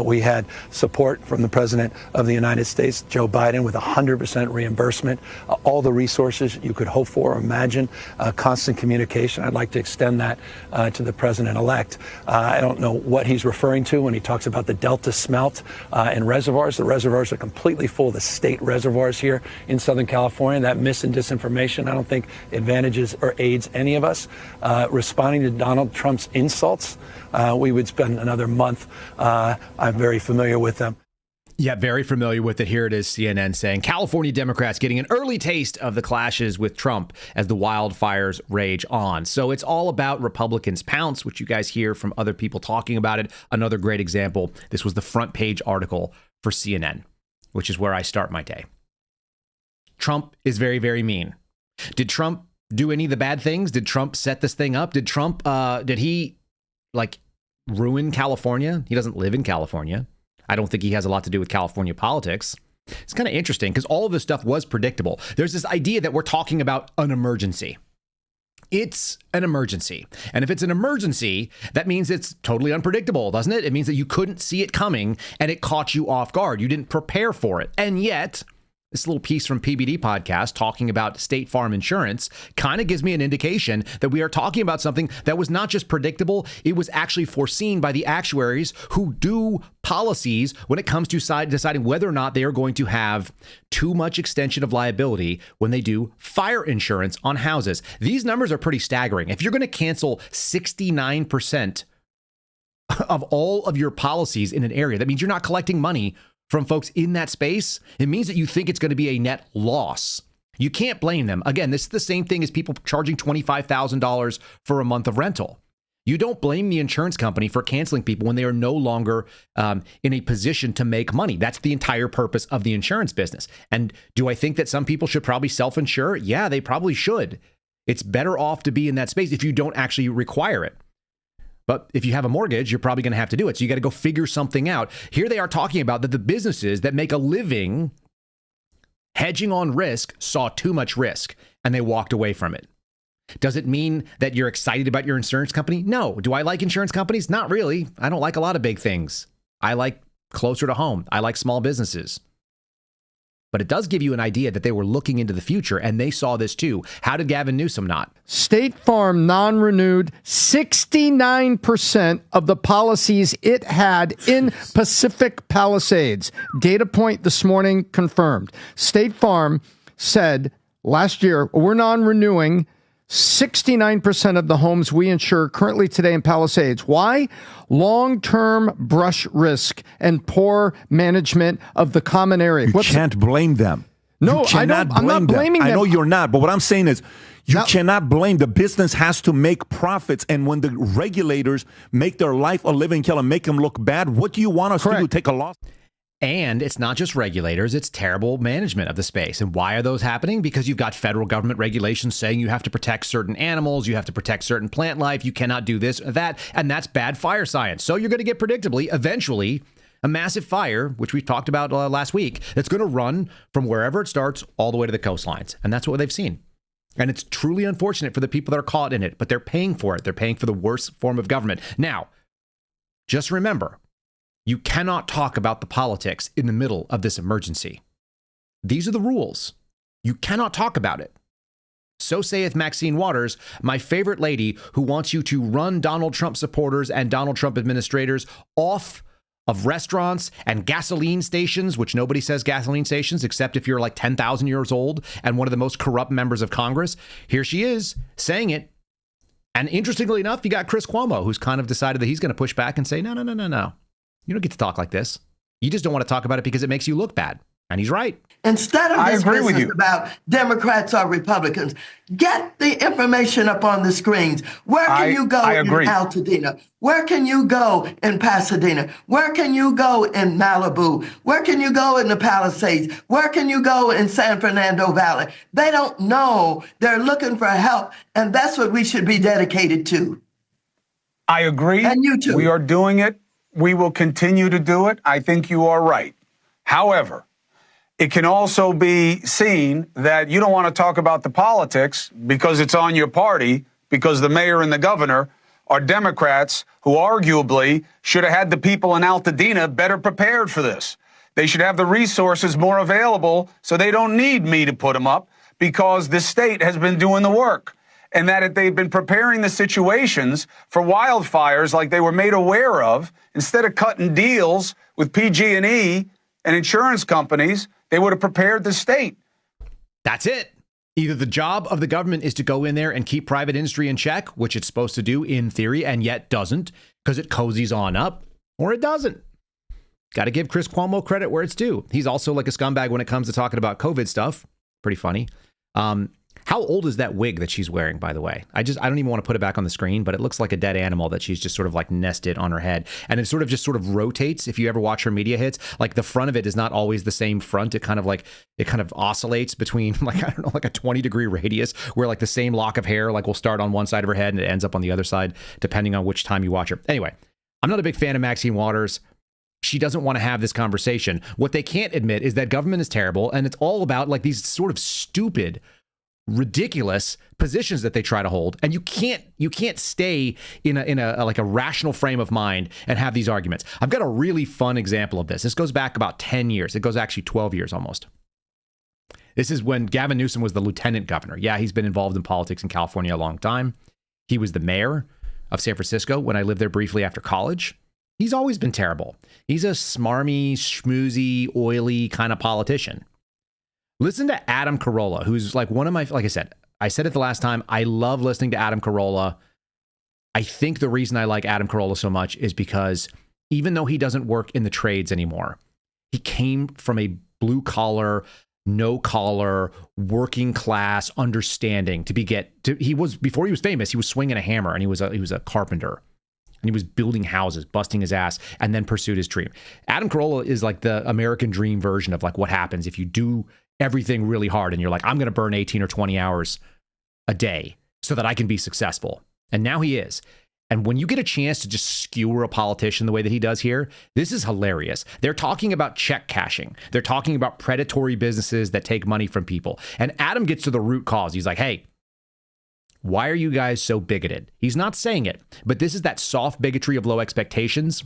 We had support from the president of the United States, Joe Biden, with 100% reimbursement, all the resources you could hope for or imagine, constant communication. I'd like to extend that to the president-elect. I don't know what he's referring to when he talks about the Delta smelt and reservoirs. The reservoirs are completely full. The state reservoirs here in Southern California, that mis and disinformation, I don't think advantages or aids any of us. Responding to Donald Trump's insults, we would spend another month. I'm very familiar with them. Yeah, very familiar with it. Here it is, CNN saying California Democrats getting an early taste of the clashes with Trump as the wildfires rage on. So it's all about Republicans pounce, which you guys hear from other people talking about it. Another great example. This was the front page article for CNN, which is where I start my day. Trump is very, very mean. Did Trump do any of the bad things? Did Trump set this thing up? Did Trump, did he ruin California? He doesn't live in California. I don't think he has a lot to do with California politics. It's kind of interesting because all of this stuff was predictable. There's this idea that we're talking about an emergency. It's an emergency. And if it's an emergency, that means it's totally unpredictable, doesn't it? It means that you couldn't see it coming and it caught you off guard. You didn't prepare for it. And yet, this little piece from PBD podcast talking about State Farm Insurance kind of gives me an indication that we are talking about something that was not just predictable, it was actually foreseen by the actuaries who do policies when it comes to deciding whether or not they are going to have too much extension of liability when they do fire insurance on houses. These numbers are pretty staggering. If you're going to cancel 69% of all of your policies in an area, that means you're not collecting money from folks in that space. It means that you think it's going to be a net loss. You can't blame them. Again, this is the same thing as people charging $25,000 for a month of rental. You don't blame the insurance company for canceling people when they are no longer in a position to make money. That's the entire purpose of the insurance business. And do I think that some people should probably self-insure? Yeah, they probably should. It's better off to be in that space if you don't actually require it. But if you have a mortgage, you're probably going to have to do it. So you got to go figure something out. Here they are talking about that the businesses that make a living hedging on risk saw too much risk and they walked away from it. Does it mean that you're excited about your insurance company? No. Do I like insurance companies? Not really. I don't like a lot of big things. I like closer to home. I like small businesses. But it does give you an idea that they were looking into the future, and they saw this too. How did Gavin Newsom not? State Farm non-renewed 69% of the policies it had in Pacific Palisades. Data point this morning confirmed. State Farm said last year, we're non-renewing 69% of the homes we insure currently today in Palisades. Why? Long-term brush risk and poor management of the common area. You can't blame them. No, I'm not blaming them. I know you're not, but what I'm saying is you cannot blame. The business has to make profits, and when the regulators make their life a living hell and make them look bad, what do you want us to do? Take a loss? And it's not just regulators, it's terrible management of the space. And why are those happening? Because you've got federal government regulations saying you have to protect certain animals, you have to protect certain plant life, you cannot do this or that, and that's bad fire science. So you're going to get predictably, eventually, a massive fire, which we talked about last week, that's going to run from wherever it starts all the way to the coastlines. And that's what they've seen. And it's truly unfortunate for the people that are caught in it, but they're paying for it. They're paying for the worst form of government. Now, just remember, you cannot talk about the politics in the middle of this emergency. These are the rules. You cannot talk about it. So saith Maxine Waters, my favorite lady, who wants you to run Donald Trump supporters and Donald Trump administrators off of restaurants and gasoline stations, which nobody says gasoline stations, except if you're like 10,000 years old and one of the most corrupt members of Congress. Here she is saying it. And interestingly enough, you got Chris Cuomo, who's kind of decided that he's going to push back and say, no. You don't get to talk like this. You just don't want to talk about it because it makes you look bad. And he's right. Instead of this business about Democrats or Republicans, get the information up on the screens. Where can you go in Altadena? Where can you go in Pasadena? Where can you go in Malibu? Where can you go in the Palisades? Where can you go in San Fernando Valley? They don't know. They're looking for help, and that's what we should be dedicated to. I agree. And you too. We are doing it. We will continue to do it. I think you are right. However, it can also be seen that you don't want to talk about the politics because it's on your party, because the mayor and the governor are Democrats who arguably should have had the people in Altadena better prepared for this. They should have the resources more available so they don't need me to put them up because the state has been doing the work. And that if they've been preparing the situations for wildfires like they were made aware of, instead of cutting deals with PG&E and insurance companies, they would have prepared the state. That's it. Either the job of the government is to go in there and keep private industry in check, which it's supposed to do in theory, and yet doesn't because it cozies on up, or it doesn't. Got to give Chris Cuomo credit where it's due. He's also like a scumbag when it comes to talking about COVID stuff. Pretty funny. How old is that wig that she's wearing, by the way? I don't even want to put it back on the screen, but it looks like a dead animal that she's just sort of like nested on her head. And it sort of rotates. If you ever watch her media hits, like the front of it is not always the same front. It kind of oscillates between like a 20-degree radius where like the same lock of hair like will start on one side of her head and it ends up on the other side, depending on which time you watch her. Anyway, I'm not a big fan of Maxine Waters. She doesn't want to have this conversation. What they can't admit is that government is terrible. And it's all about like these sort of stupid, ridiculous positions that they try to hold, and you can't stay in a like a rational frame of mind and have these arguments. I've got a really fun example of this. This goes back about 10 years. It goes actually 12 years almost. This is when Gavin Newsom was the lieutenant governor. Yeah, he's been involved in politics in California a long time. He was the mayor of San Francisco when I lived there briefly after college. He's always been terrible. He's a smarmy, schmoozy, oily kind of politician. Listen to Adam Carolla, who's like one of my, like I said it the last time, I love listening to Adam Carolla. I think the reason I like Adam Carolla so much is because even though he doesn't work in the trades anymore, he came from a blue collar, no collar, working class understanding before he was famous, he was swinging a hammer and he was a carpenter. And he was building houses, busting his ass, and then pursued his dream. Adam Carolla is like the American dream version of like what happens if you do everything really hard and you're like, I'm going to burn 18 or 20 hours a day so that I can be successful. And now he is. And when you get a chance to just skewer a politician the way that he does here, this is hilarious. They're talking about check cashing. They're talking about predatory businesses that take money from people. And Adam gets to the root cause. He's like, hey, why are you guys so bigoted? He's not saying it, but this is that soft bigotry of low expectations.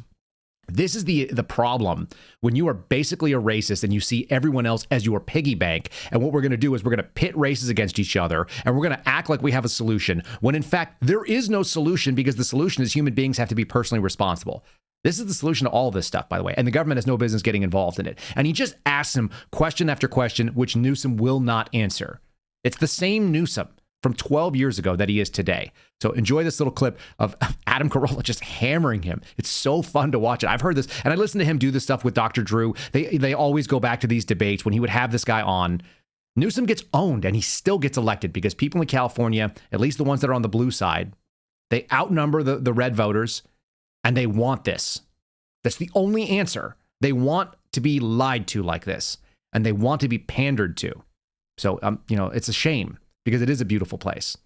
This is the problem when you are basically a racist and you see everyone else as your piggy bank. And what we're going to do is we're going to pit races against each other and we're going to act like we have a solution when in fact there is no solution, because the solution is human beings have to be personally responsible. This is the solution to all of this stuff, by the way, and the government has no business getting involved in it. And he just asks him question after question, which Newsom will not answer. It's the same Newsom from 12 years ago that he is today. So enjoy this little clip of Adam Carolla just hammering him. It's so fun to watch it. I've heard this, and I listened to him do this stuff with Dr. Drew. They always go back to these debates when he would have this guy on. Newsom gets owned, and he still gets elected because people in California, at least the ones that are on the blue side, they outnumber the red voters, and they want this. That's the only answer. They want to be lied to like this, and they want to be pandered to. So, it's a shame because it is a beautiful place.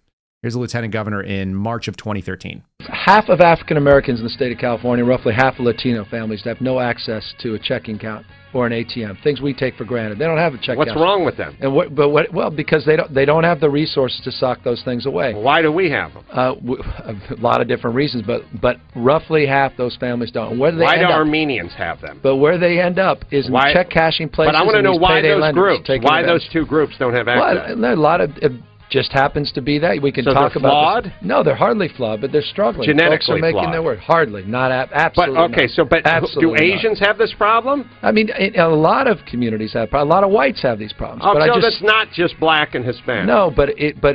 Here's a lieutenant governor in March of 2013. Half of African Americans in the state of California, roughly half of Latino families, have no access to a checking account or an ATM. Things we take for granted. They don't have a checking account. What's wrong with them? And well, because they don't have the resources to sock those things away. Well, why do we have them? A lot of different reasons, but roughly half those families don't. Where do they why end do up? Armenians have them? But where they end up is in check cashing places. But I want to know why those groups. Why advantage. those two groups don't have access? Well, a lot of. Just happens to be that we can so talk they're about. Flawed? No, they're hardly flawed, but they're struggling. Genetically Folks are making flawed. their word. Hardly, not absolutely. But okay, not. Do Asians have this problem? I mean, a lot of communities have. A lot of whites have these problems. Oh, but so that's not just black and Hispanic. No, but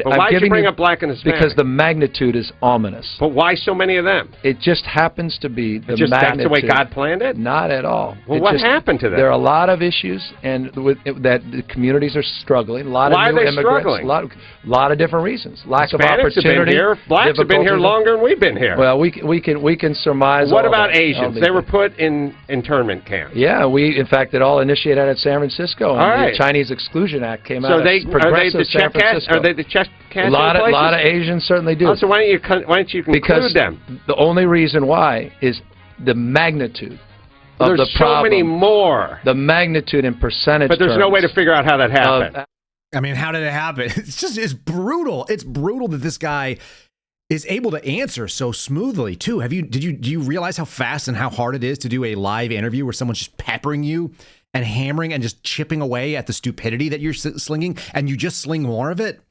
why did you bring up black and Hispanic? Because the magnitude is ominous. But why so many of them? It just happens to be the magnitude. That's the way God planned it? Not at all. Well, what happened to them? There are a lot of issues, and that the communities are struggling. A lot why of new are they immigrants. Struggling? A lot of different reasons. Lack Hispanics of opportunity. Have been here. Blacks have been here longer than we've been here. Well, we can surmise. What all about that. Asians? They were put in internment camps. Yeah, in fact, it all initiated out of San Francisco. All right. The Chinese Exclusion Act came so out of progressive San Francisco. Are they the check cashing places? A lot of Asians certainly do. Oh, so why don't you conclude them? The only reason why is the magnitude. There's of the problem. So many more. The magnitude in percentage. But there's no way to figure out how that happened. I mean, how did it happen? It's brutal. It's brutal that this guy is able to answer so smoothly too. Do you realize how fast and how hard it is to do a live interview where someone's just peppering you and hammering and just chipping away at the stupidity that you're slinging, and you just sling more of it?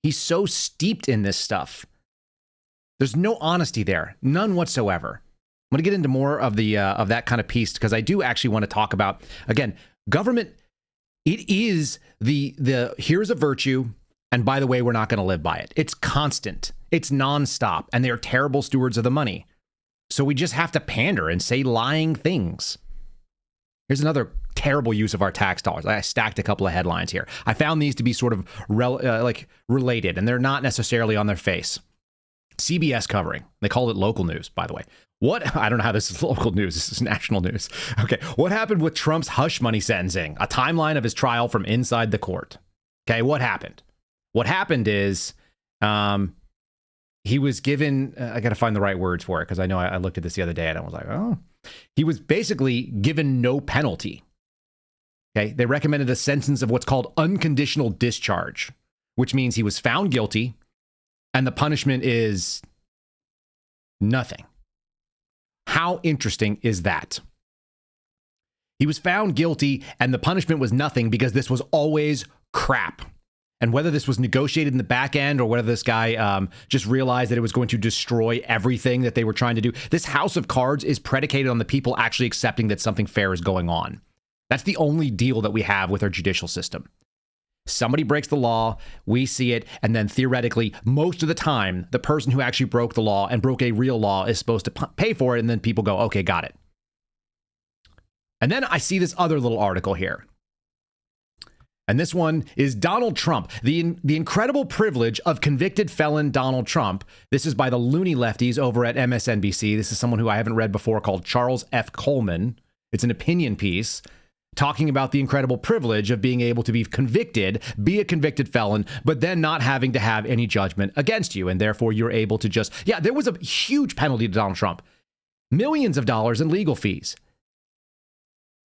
He's so steeped in this stuff. There's no honesty there, none whatsoever. I'm going to get into more of the of that kind of piece because I do actually want to talk about, again, government. It is the here's a virtue, and by the way, we're not going to live by it. It's constant. It's nonstop, and they're terrible stewards of the money. So we just have to pander and say lying things. Here's another terrible use of our tax dollars. I stacked a couple of headlines here. I found these to be sort of related, and they're not necessarily on their face. CBS covering. They called it local news, by the way. What? I don't know how this is local news. This is national news. Okay. What happened with Trump's hush money sentencing? A timeline of his trial from inside the court. Okay. What happened? What happened is he was given, I got to find the right words for it because I know I looked at this the other day and I was like, oh, he was basically given no penalty. Okay. They recommended a sentence of what's called unconditional discharge, which means he was found guilty and the punishment is nothing. How interesting is that? He was found guilty and the punishment was nothing because this was always crap. And whether this was negotiated in the back end or whether this guy just realized that it was going to destroy everything that they were trying to do, this house of cards is predicated on the people actually accepting that something fair is going on. That's the only deal that we have with our judicial system. Somebody breaks the law, we see it, and then theoretically, most of the time, the person who actually broke the law and broke a real law is supposed to pay for it, and then people go, okay, got it. And then I see this other little article here. And this one is Donald Trump, the incredible privilege of convicted felon Donald Trump. This is by the loony lefties over at MSNBC. This is someone who I haven't read before called Charles F. Coleman. It's an opinion piece talking about the incredible privilege of being able to be convicted, be a convicted felon, but then not having to have any judgment against you. And therefore, you're able to just, there was a huge penalty to Donald Trump. Millions of dollars in legal fees.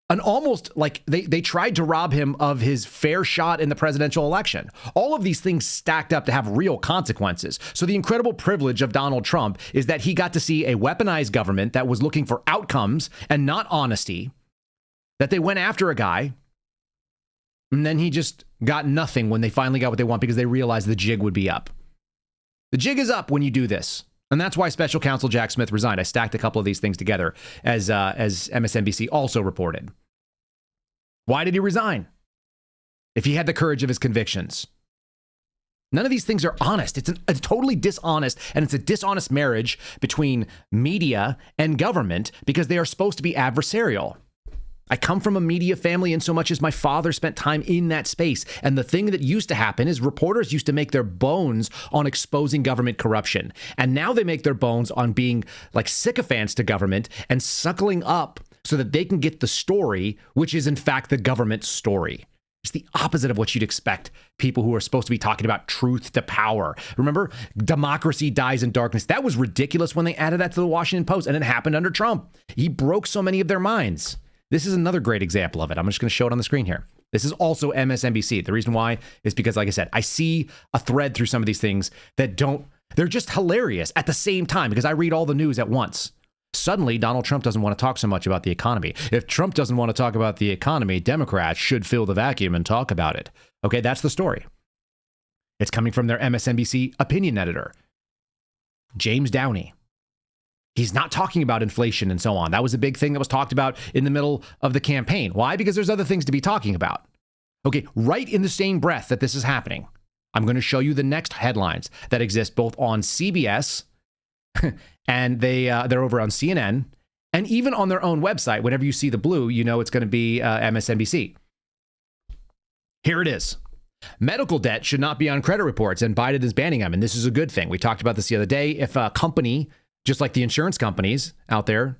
And almost like they tried to rob him of his fair shot in the presidential election. All of these things stacked up to have real consequences. So the incredible privilege of Donald Trump is that he got to see a weaponized government that was looking for outcomes and not honesty, that they went after a guy, and then he just got nothing when they finally got what they want because they realized the jig would be up. The jig is up when you do this. And that's why Special Counsel Jack Smith resigned. I stacked a couple of these things together as MSNBC also reported. Why did he resign? If he had the courage of his convictions. None of these things are honest. It's a totally dishonest, and it's a dishonest marriage between media and government because they are supposed to be adversarial. I come from a media family in so much as my father spent time in that space. And the thing that used to happen is reporters used to make their bones on exposing government corruption. And now they make their bones on being like sycophants to government and suckling up so that they can get the story, which is in fact the government's story. It's the opposite of what you'd expect people who are supposed to be talking about truth to power. Remember, democracy dies in darkness. That was ridiculous when they added that to the Washington Post, and it happened under Trump. He broke so many of their minds. This is another great example of it. I'm just going to show it on the screen here. This is also MSNBC. The reason why is because, like I said, I see a thread through some of these things that they're just hilarious at the same time because I read all the news at once. Suddenly, Donald Trump doesn't want to talk so much about the economy. If Trump doesn't want to talk about the economy, Democrats should fill the vacuum and talk about it. Okay, that's the story. It's coming from their MSNBC opinion editor, James Downey. He's not talking about inflation and so on. That was a big thing that was talked about in the middle of the campaign. Why? Because there's other things to be talking about. Okay, right in the same breath that this is happening, I'm going to show you the next headlines that exist both on CBS and they're over on CNN and even on their own website. Whenever you see the blue, you know it's going to be MSNBC. Here it is. Medical debt should not be on credit reports, and Biden is banning them. And this is a good thing. We talked about this the other day. If a company, just like the insurance companies out there,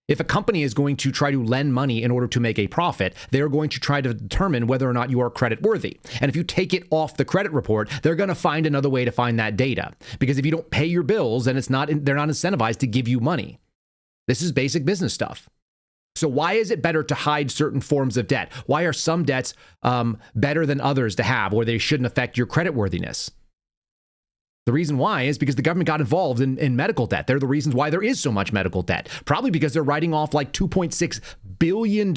if a company is going to try to lend money in order to make a profit, they're going to try to determine whether or not you are credit worthy. And if you take it off the credit report, they're going to find another way to find that data. Because if you don't pay your bills, then they're not incentivized to give you money. This is basic business stuff. So why is it better to hide certain forms of debt? Why are some debts better than others to have, or they shouldn't affect your credit worthiness? The reason why is because the government got involved in medical debt. They're the reasons why there is so much medical debt. Probably because they're writing off like $2.6 billion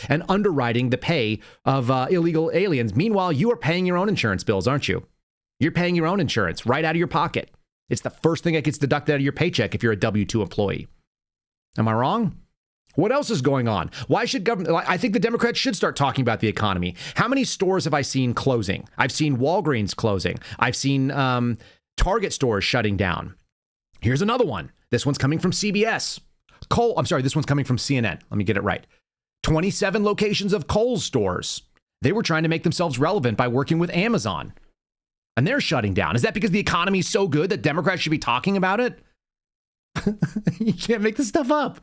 and underwriting the pay of illegal aliens. Meanwhile, you are paying your own insurance bills, aren't you? You're paying your own insurance right out of your pocket. It's the first thing that gets deducted out of your paycheck if you're a W-2 employee. Am I wrong? What else is going on? Why should government? I think the Democrats should start talking about the economy. How many stores have I seen closing? I've seen Walgreens closing. I've seen Target stores shutting down. Here's another one. This one's coming from CBS. This one's coming from CNN. Let me get it right. 27 locations of Kohl's stores. They were trying to make themselves relevant by working with Amazon. And they're shutting down. Is that because the economy is so good that Democrats should be talking about it? You can't make this stuff up.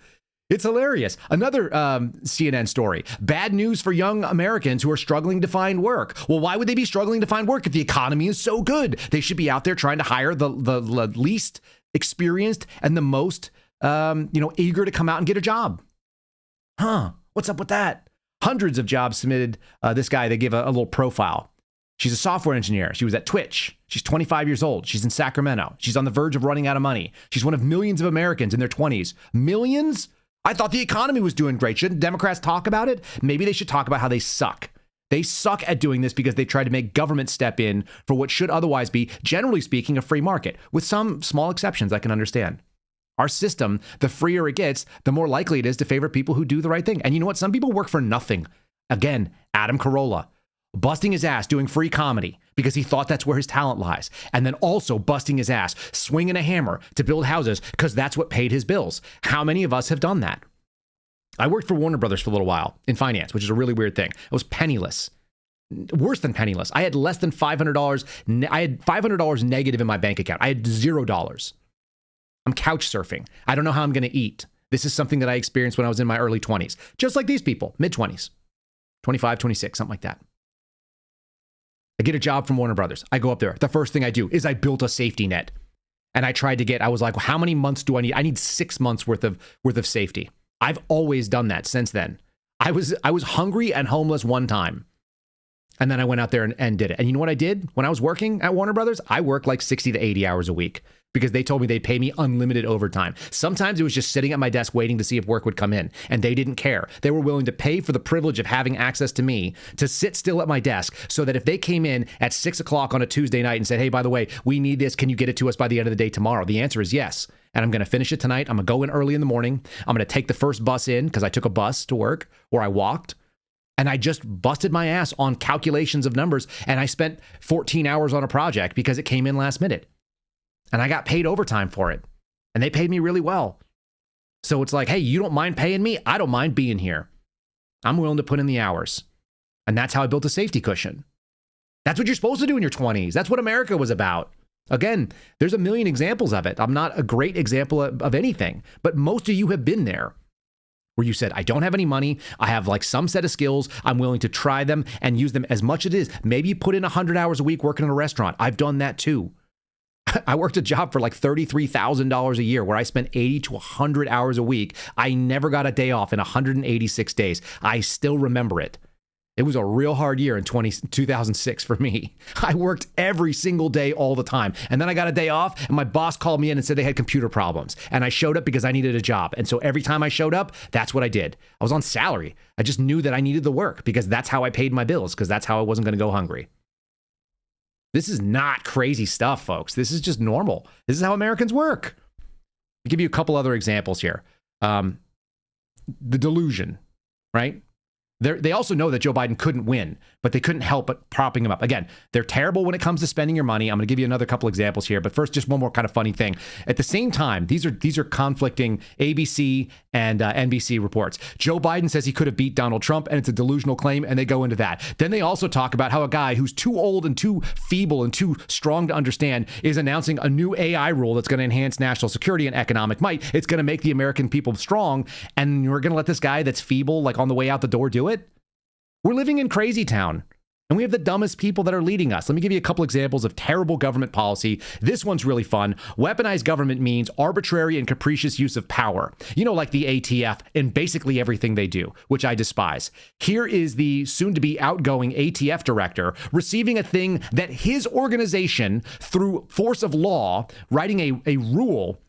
It's hilarious. Another CNN story. Bad news for young Americans who are struggling to find work. Well, why would they be struggling to find work if the economy is so good? They should be out there trying to hire the least experienced and the most eager to come out and get a job. What's up with that? Hundreds of jobs submitted. This guy, they give a little profile. She's a software engineer. She was at Twitch. She's 25 years old. She's in Sacramento. She's on the verge of running out of money. She's one of millions of Americans in their 20s. Millions? I thought the economy was doing great. Shouldn't Democrats talk about it? Maybe they should talk about how they suck. They suck at doing this because they tried to make government step in for what should otherwise be, generally speaking, a free market. With some small exceptions I can understand. Our system, the freer it gets, the more likely it is to favor people who do the right thing. And you know what? Some people work for nothing. Again, Adam Carolla, busting his ass doing free comedy because he thought that's where his talent lies. And then also busting his ass, swinging a hammer to build houses because that's what paid his bills. How many of us have done that? I worked for Warner Brothers for a little while in finance, which is a really weird thing. I was penniless. Worse than penniless. I had less than $500. I had $500 negative in my bank account. I had $0. I'm couch surfing. I don't know how I'm going to eat. This is something that I experienced when I was in my early 20s. Just like these people, mid-20s. 25, 26, something like that. I get a job from Warner Brothers. I go up there. The first thing I do is I built a safety net. And I was like, well, how many months do I need? I need 6 months worth of safety. I've always done that since then. I was hungry and homeless one time. And then I went out there and did it. And you know what I did when I was working at Warner Brothers? I worked like 60 to 80 hours a week because they told me they'd pay me unlimited overtime. Sometimes it was just sitting at my desk waiting to see if work would come in. And they didn't care. They were willing to pay for the privilege of having access to me to sit still at my desk so that if they came in at 6 o'clock on a Tuesday night and said, hey, by the way, we need this. Can you get it to us by the end of the day tomorrow? The answer is yes. And I'm going to finish it tonight. I'm going to go in early in the morning. I'm going to take the first bus in because I took a bus to work or I walked. And I just busted my ass on calculations of numbers, and I spent 14 hours on a project because it came in last minute. And I got paid overtime for it. And they paid me really well. So it's like, hey, you don't mind paying me? I don't mind being here. I'm willing to put in the hours. And that's how I built a safety cushion. That's what you're supposed to do in your 20s. That's what America was about. Again, there's a million examples of it. I'm not a great example of anything, but most of you have been there where you said, I don't have any money. I have like some set of skills. I'm willing to try them and use them as much as it is. Maybe you put in 100 hours a week working in a restaurant. I've done that too. I worked a job for like $33,000 a year where I spent 80 to 100 hours a week. I never got a day off in 186 days. I still remember it. It was a real hard year in 2006 for me. I worked every single day all the time. And then I got a day off and my boss called me in and said they had computer problems. And I showed up because I needed a job. And so every time I showed up, that's what I did. I was on salary. I just knew that I needed the work because that's how I paid my bills, because that's how I wasn't going to go hungry. This is not crazy stuff, folks. This is just normal. This is how Americans work. I'll give you a couple other examples here. The delusion, right? They also know that Joe Biden couldn't win, but they couldn't help but propping him up. Again, they're terrible when it comes to spending your money. I'm going to give you another couple examples here, but first, just one more kind of funny thing. At the same time, these are conflicting ABC and NBC reports. Joe Biden says he could have beat Donald Trump, and it's a delusional claim, and they go into that. Then they also talk about how a guy who's too old and too feeble and too strong to understand is announcing a new AI rule that's going to enhance national security and economic might. It's going to make the American people strong, and we're going to let this guy that's feeble, like on the way out the door, do it? We're living in crazy town, and we have the dumbest people that are leading us. Let me give you a couple examples of terrible government policy. This one's really fun. Weaponized government means arbitrary and capricious use of power. You know, like the ATF in basically everything they do, which I despise. Here is the soon-to-be outgoing ATF director receiving a thing that his organization, through force of law, writing a rule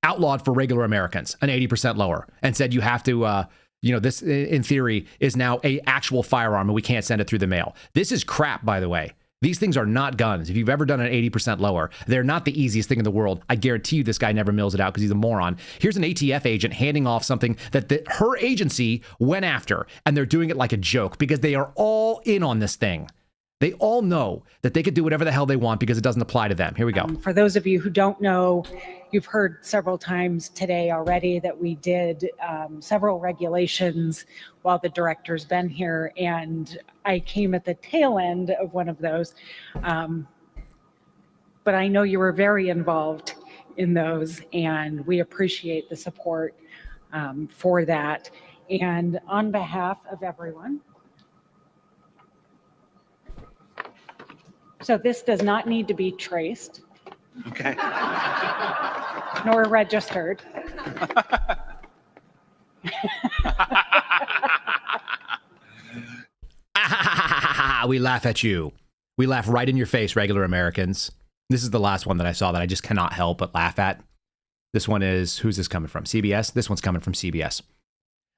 outlawed for regular Americans, an 80% lower, and said you have to... this, in theory, is now a actual firearm and we can't send it through the mail. This is crap, by the way. These things are not guns. If you've ever done an 80% lower, they're not the easiest thing in the world. I guarantee you this guy never mills it out because he's a moron. Here's an ATF agent handing off something that her agency went after, and they're doing it like a joke because they are all in on this thing. They all know that they could do whatever the hell they want because it doesn't apply to them. Here we go. For those of you who don't know, you've heard several times today already that we did several regulations while the director's been here, and I came at the tail end of one of those. But I know you were very involved in those, and we appreciate the support for that. And on behalf of everyone, so this does not need to be traced. Okay. Nor registered. We laugh at you. We laugh right in your face, regular Americans. This is the last one that I saw that I just cannot help but laugh at. This one is, who's this coming from? CBS? This one's coming from CBS.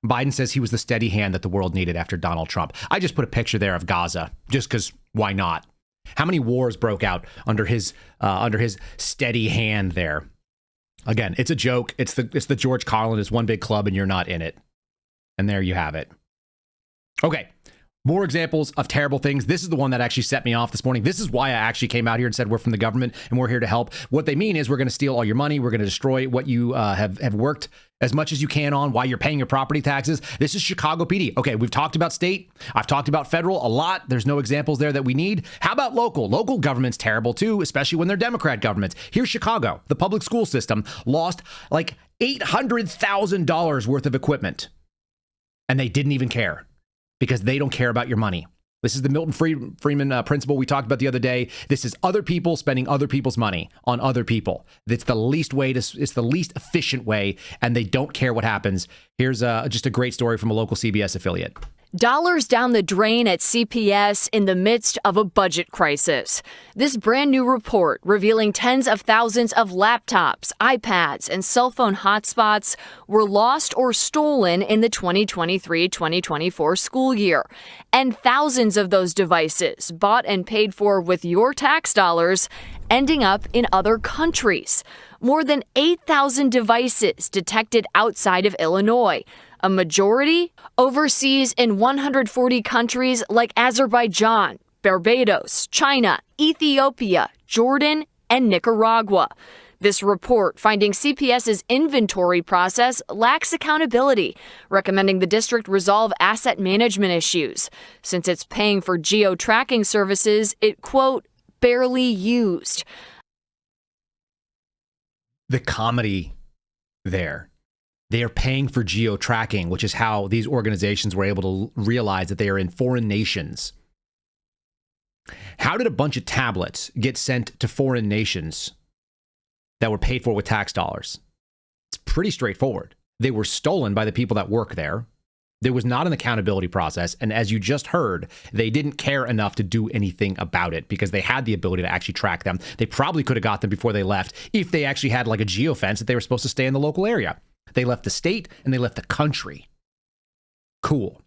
Biden says he was the steady hand that the world needed after Donald Trump. I just put a picture there of Gaza, just because why not? How many wars broke out under his steady hand there? Again, it's a joke. It's the George Carlin. It's one big club and you're not in it. And there you have it. Okay. More examples of terrible things. This is the one that actually set me off this morning. This is why I actually came out here and said we're from the government and we're here to help. What they mean is we're going to steal all your money. We're going to destroy what you have worked as much as you can on while you're paying your property taxes. This is Chicago PD. Okay, we've talked about state. I've talked about federal a lot. There's no examples there that we need. How about local? Local government's terrible too, especially when they're Democrat governments. Here's Chicago. The public school system lost like $800,000 worth of equipment. And they didn't even care. Because they don't care about your money. This is the Milton Friedman principle we talked about the other day. This is other people spending other people's money on other people. It's the least efficient way, and they don't care what happens. Here's just a great story from a local CBS affiliate. Dollars down the drain at CPS in the midst of a budget crisis. This brand new report revealing tens of thousands of laptops, iPads, and cell phone hotspots were lost or stolen in the 2023-2024 school year. And thousands of those devices, bought and paid for with your tax dollars, ending up in other countries. More than 8,000 devices detected outside of Illinois. A majority overseas in 140 countries like Azerbaijan, Barbados, China, Ethiopia, Jordan, and Nicaragua. This report finding CPS's inventory process lacks accountability, recommending the district resolve asset management issues. Since it's paying for geo-tracking services it, quote, barely used. The comedy there. They are paying for geo-tracking, which is how these organizations were able to realize that they are in foreign nations. How did a bunch of tablets get sent to foreign nations that were paid for with tax dollars? It's pretty straightforward. They were stolen by the people that work there. There was not an accountability process. And as you just heard, they didn't care enough to do anything about it because they had the ability to actually track them. They probably could have got them before they left if they actually had like a geofence that they were supposed to stay in the local area. They left the state and they left the country. Cool.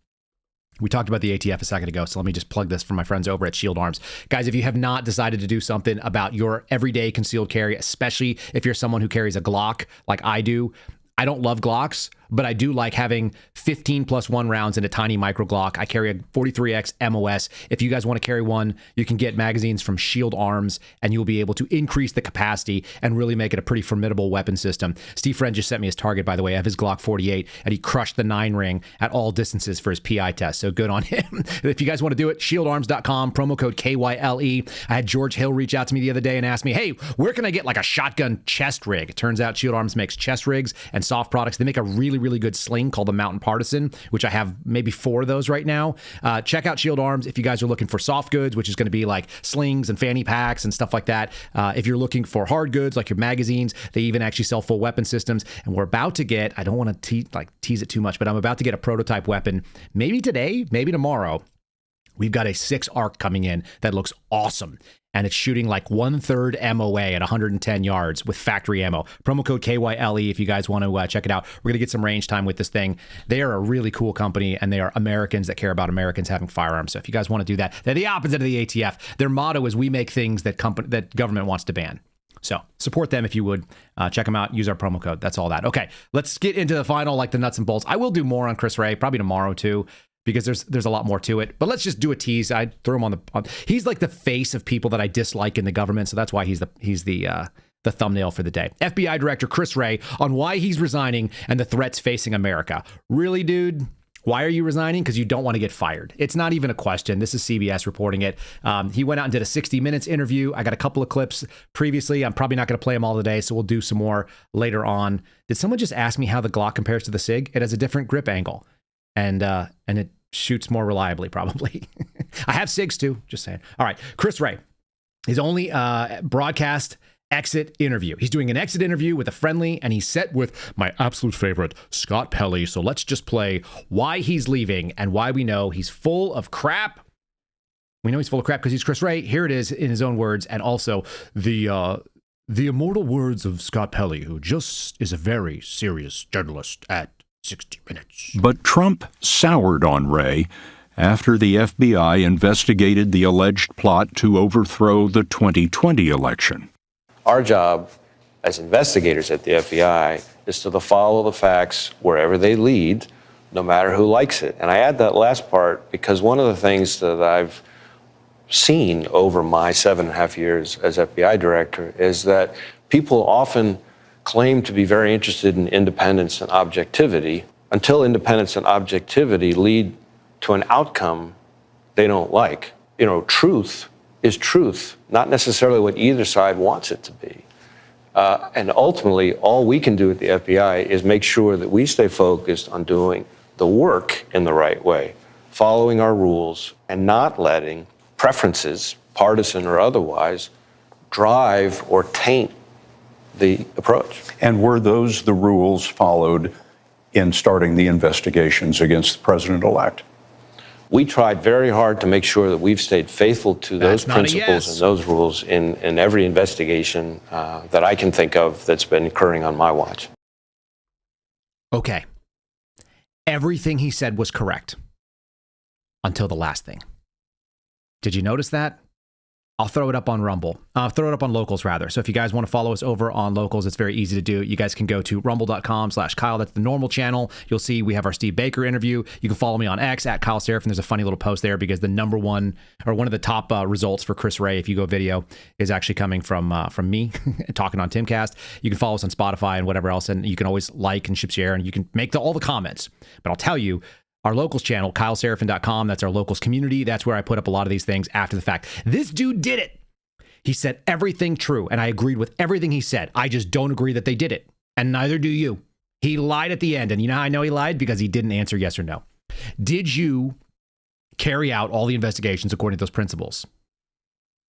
We talked about the ATF a second ago, so let me just plug this for my friends over at Shield Arms. Guys, if you have not decided to do something about your everyday concealed carry, especially if you're someone who carries a Glock like I do, I don't love Glocks, but I do like having 15 plus 1 rounds in a tiny micro Glock. I carry a 43X MOS. If you guys want to carry one, you can get magazines from Shield Arms, and you'll be able to increase the capacity and really make it a pretty formidable weapon system. Steve Friend just sent me his target, by the way. I have his Glock 48, and he crushed the 9-ring at all distances for his PI test, so good on him. If you guys want to do it, shieldarms.com, promo code KYLE. I had George Hill reach out to me the other day and ask me, hey, where can I get like a shotgun chest rig? It turns out Shield Arms makes chest rigs and soft products. They make a really good sling called the Mountain Partisan, which I have maybe 4 of those right now. Check out Shield Arms if you guys are looking for soft goods, which is going to be like slings and fanny packs and stuff like that. If you're looking for hard goods like your magazines, they even actually sell full weapon systems. And we're about to get, I don't want to tease it too much, but I'm about to get a prototype weapon maybe today, maybe tomorrow. We've got a 6 ARC coming in that looks awesome. And it's shooting like 1/3 MOA at 110 yards with factory ammo. Promo code KYLE if you guys want to check it out. We're going to get some range time with this thing. They are a really cool company, and they are Americans that care about Americans having firearms. So if you guys want to do that, they're the opposite of the ATF. Their motto is we make things that government wants to ban. So support them if you would. Check them out. Use our promo code. That's all that. Okay, let's get into the final, like the nuts and bolts. I will do more on Chris Wray, probably tomorrow too, because there's a lot more to it. But let's just do a tease. I threw him on he's like the face of people that I dislike in the government, so that's why he's the thumbnail for the day. FBI Director Chris Wray on why he's resigning and the threats facing America. Really, dude? Why are you resigning? Because you don't want to get fired. It's not even a question. This is CBS reporting it. He went out and did a 60 Minutes interview. I got a couple of clips previously. I'm probably not going to play them all today, so we'll do some more later on. Did someone just ask me how the Glock compares to the SIG? It has a different grip angle. And it shoots more reliably, probably. I have SIGs too, just saying. All right, Chris Wray, his only broadcast exit interview. He's doing an exit interview with a friendly, and he's set with my absolute favorite, Scott Pelley. So let's just play why he's leaving and why we know he's full of crap. We know he's full of crap because he's Chris Wray. Here it is in his own words, and also the immortal words of Scott Pelley, who just is a very serious journalist at 60 Minutes. But Trump soured on Wray after the FBI investigated the alleged plot to overthrow the 2020 election. Our job as investigators at the FBI is to follow the facts wherever they lead, no matter who likes it. And I add that last part because one of the things that I've seen over my 7.5 years as FBI director is that people often claim to be very interested in independence and objectivity until independence and objectivity lead to an outcome they don't like. You know, truth is truth, not necessarily what either side wants it to be. And ultimately, all we can do at the FBI is make sure that we stay focused on doing the work in the right way, following our rules, and not letting preferences, partisan or otherwise, drive or taint the approach. And were those the rules followed in starting the investigations against the president-elect? We tried very hard to make sure that we've stayed faithful to those principles and those rules in every investigation that I can think of that's been occurring on my watch. Okay. Everything he said was correct until the last thing. Did you notice that? I'll throw it up on Rumble. Throw it up on Locals, rather. So if you guys want to follow us over on Locals, it's very easy to do. You guys can go to rumble.com/Kyle. That's the normal channel. You'll see we have our Steve Baker interview. You can follow me on X at Kyle Seraphin. There's a funny little post there because the number one or one of the top results for Chris Wray, if you go video, is actually coming from me talking on Timcast. You can follow us on Spotify and whatever else, and you can always like and share, and you can make all the comments. But I'll tell you, our Locals channel, KyleSeraphin.com, that's our Locals community. That's where I put up a lot of these things after the fact. This dude did it. He said everything true, and I agreed with everything he said. I just don't agree that they did it, and neither do you. He lied at the end, and you know how I know he lied? Because he didn't answer yes or no. Did you carry out all the investigations according to those principles?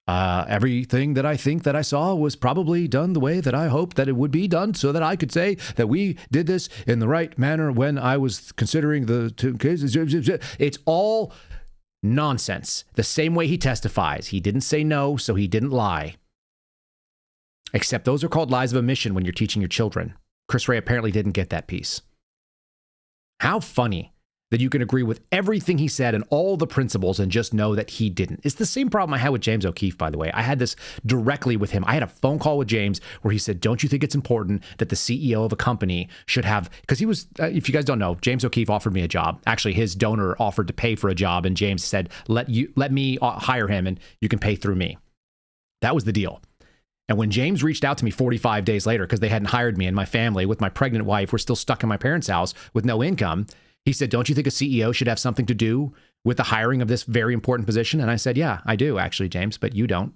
Everything that I think that I saw was probably done the way that I hoped that it would be done so that I could say that we did this in the right manner when I was considering the two cases. It's all nonsense. The same way he testifies. He didn't say no, so he didn't lie. Except those are called lies of omission when you're teaching your children. Chris Wray apparently didn't get that piece. How funny that you can agree with everything he said and all the principles and just know that he didn't. It's the same problem I had with James O'Keefe, by the way. I had this directly with him. I had a phone call with James where he said, don't you think it's important that the CEO of a company should have, because he was, if you guys don't know, James O'Keefe offered me a job. Actually, his donor offered to pay for a job, and James said, let me hire him and you can pay through me. That was the deal. And when James reached out to me 45 days later, because they hadn't hired me and my family with my pregnant wife were still stuck in my parents' house with no income, he said, don't you think a CEO should have something to do with the hiring of this very important position? And I said, yeah, I do, actually, James, but you don't.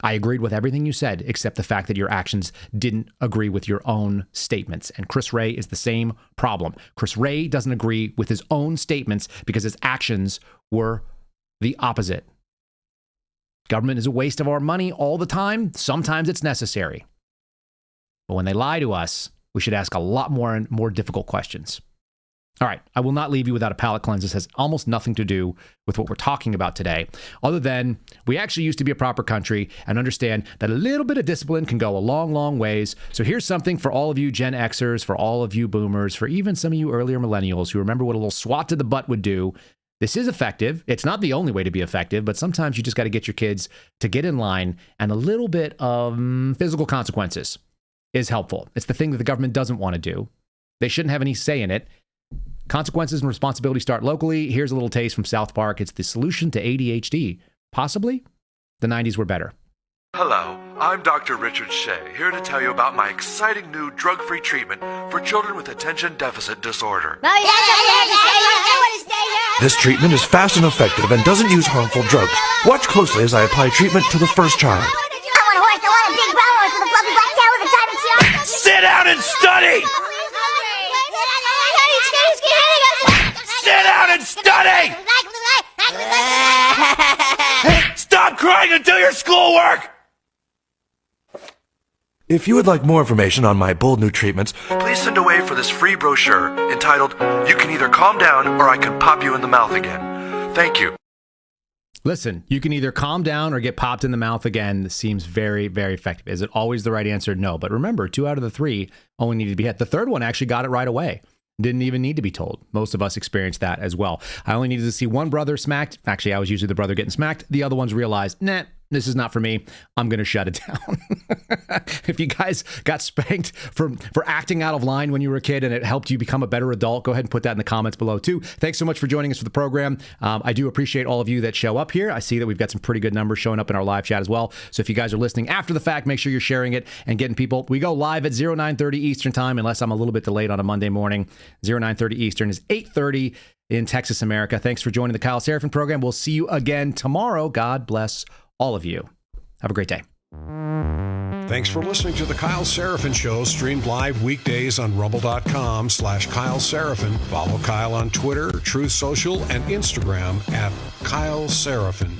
I agreed with everything you said, except the fact that your actions didn't agree with your own statements. And Chris Wray is the same problem. Chris Wray doesn't agree with his own statements because his actions were the opposite. Government is a waste of our money all the time. Sometimes it's necessary. But when they lie to us, we should ask a lot more and more difficult questions. All right, I will not leave you without a palate cleanse. This has almost nothing to do with what we're talking about today, other than we actually used to be a proper country and understand that a little bit of discipline can go a long, long ways. So here's something for all of you Gen Xers, for all of you boomers, for even some of you earlier millennials who remember what a little swat to the butt would do. This is effective. It's not the only way to be effective, but sometimes you just got to get your kids to get in line, and a little bit of physical consequences is helpful. It's the thing that the government doesn't want to do. They shouldn't have any say in it. Consequences and responsibility start locally. Here's a little taste from South Park. It's the solution to ADHD. Possibly, the 90s were better. Hello, I'm Dr. Richard Shea, here to tell you about my exciting new drug-free treatment for children with attention deficit disorder. This treatment is fast and effective and doesn't use harmful drugs. Watch closely as I apply treatment to the first child. I want a horse, I want a big brown horse with a fluffy black tail with a diamond tiara. Sit down and study! Sit down and study! Stop crying and do your schoolwork! If you would like more information on my bold new treatments, please send away for this free brochure entitled, You Can Either Calm Down or I Can Pop You in the Mouth Again. Thank you. Listen, you can either calm down or get popped in the mouth again. This seems very, very effective. Is it always the right answer? No. But remember, 2 out of the 3 only needed to be hit. The third one actually got it right away. Didn't even need to be told. Most of us experienced that as well. I only needed to see one brother smacked. Actually, I was usually the brother getting smacked. The other ones realized, nah, this is not for me. I'm going to shut it down. If you guys got spanked for acting out of line when you were a kid and it helped you become a better adult, go ahead and put that in the comments below too. Thanks so much for joining us for the program. I do appreciate all of you that show up here. I see that we've got some pretty good numbers showing up in our live chat as well. So if you guys are listening after the fact, make sure you're sharing it and getting people. We go live at 0930 Eastern time, unless I'm a little bit delayed on a Monday morning. 0930 Eastern is 8:30 in Texas, America. Thanks for joining the Kyle Seraphin program. We'll see you again tomorrow. God bless all of you. Have a great day. Thanks for listening to the Kyle Seraphin Show, streamed live weekdays on rumble.com/Kyle Seraphin. Follow Kyle on Twitter, Truth Social, and Instagram at Kyle Seraphin.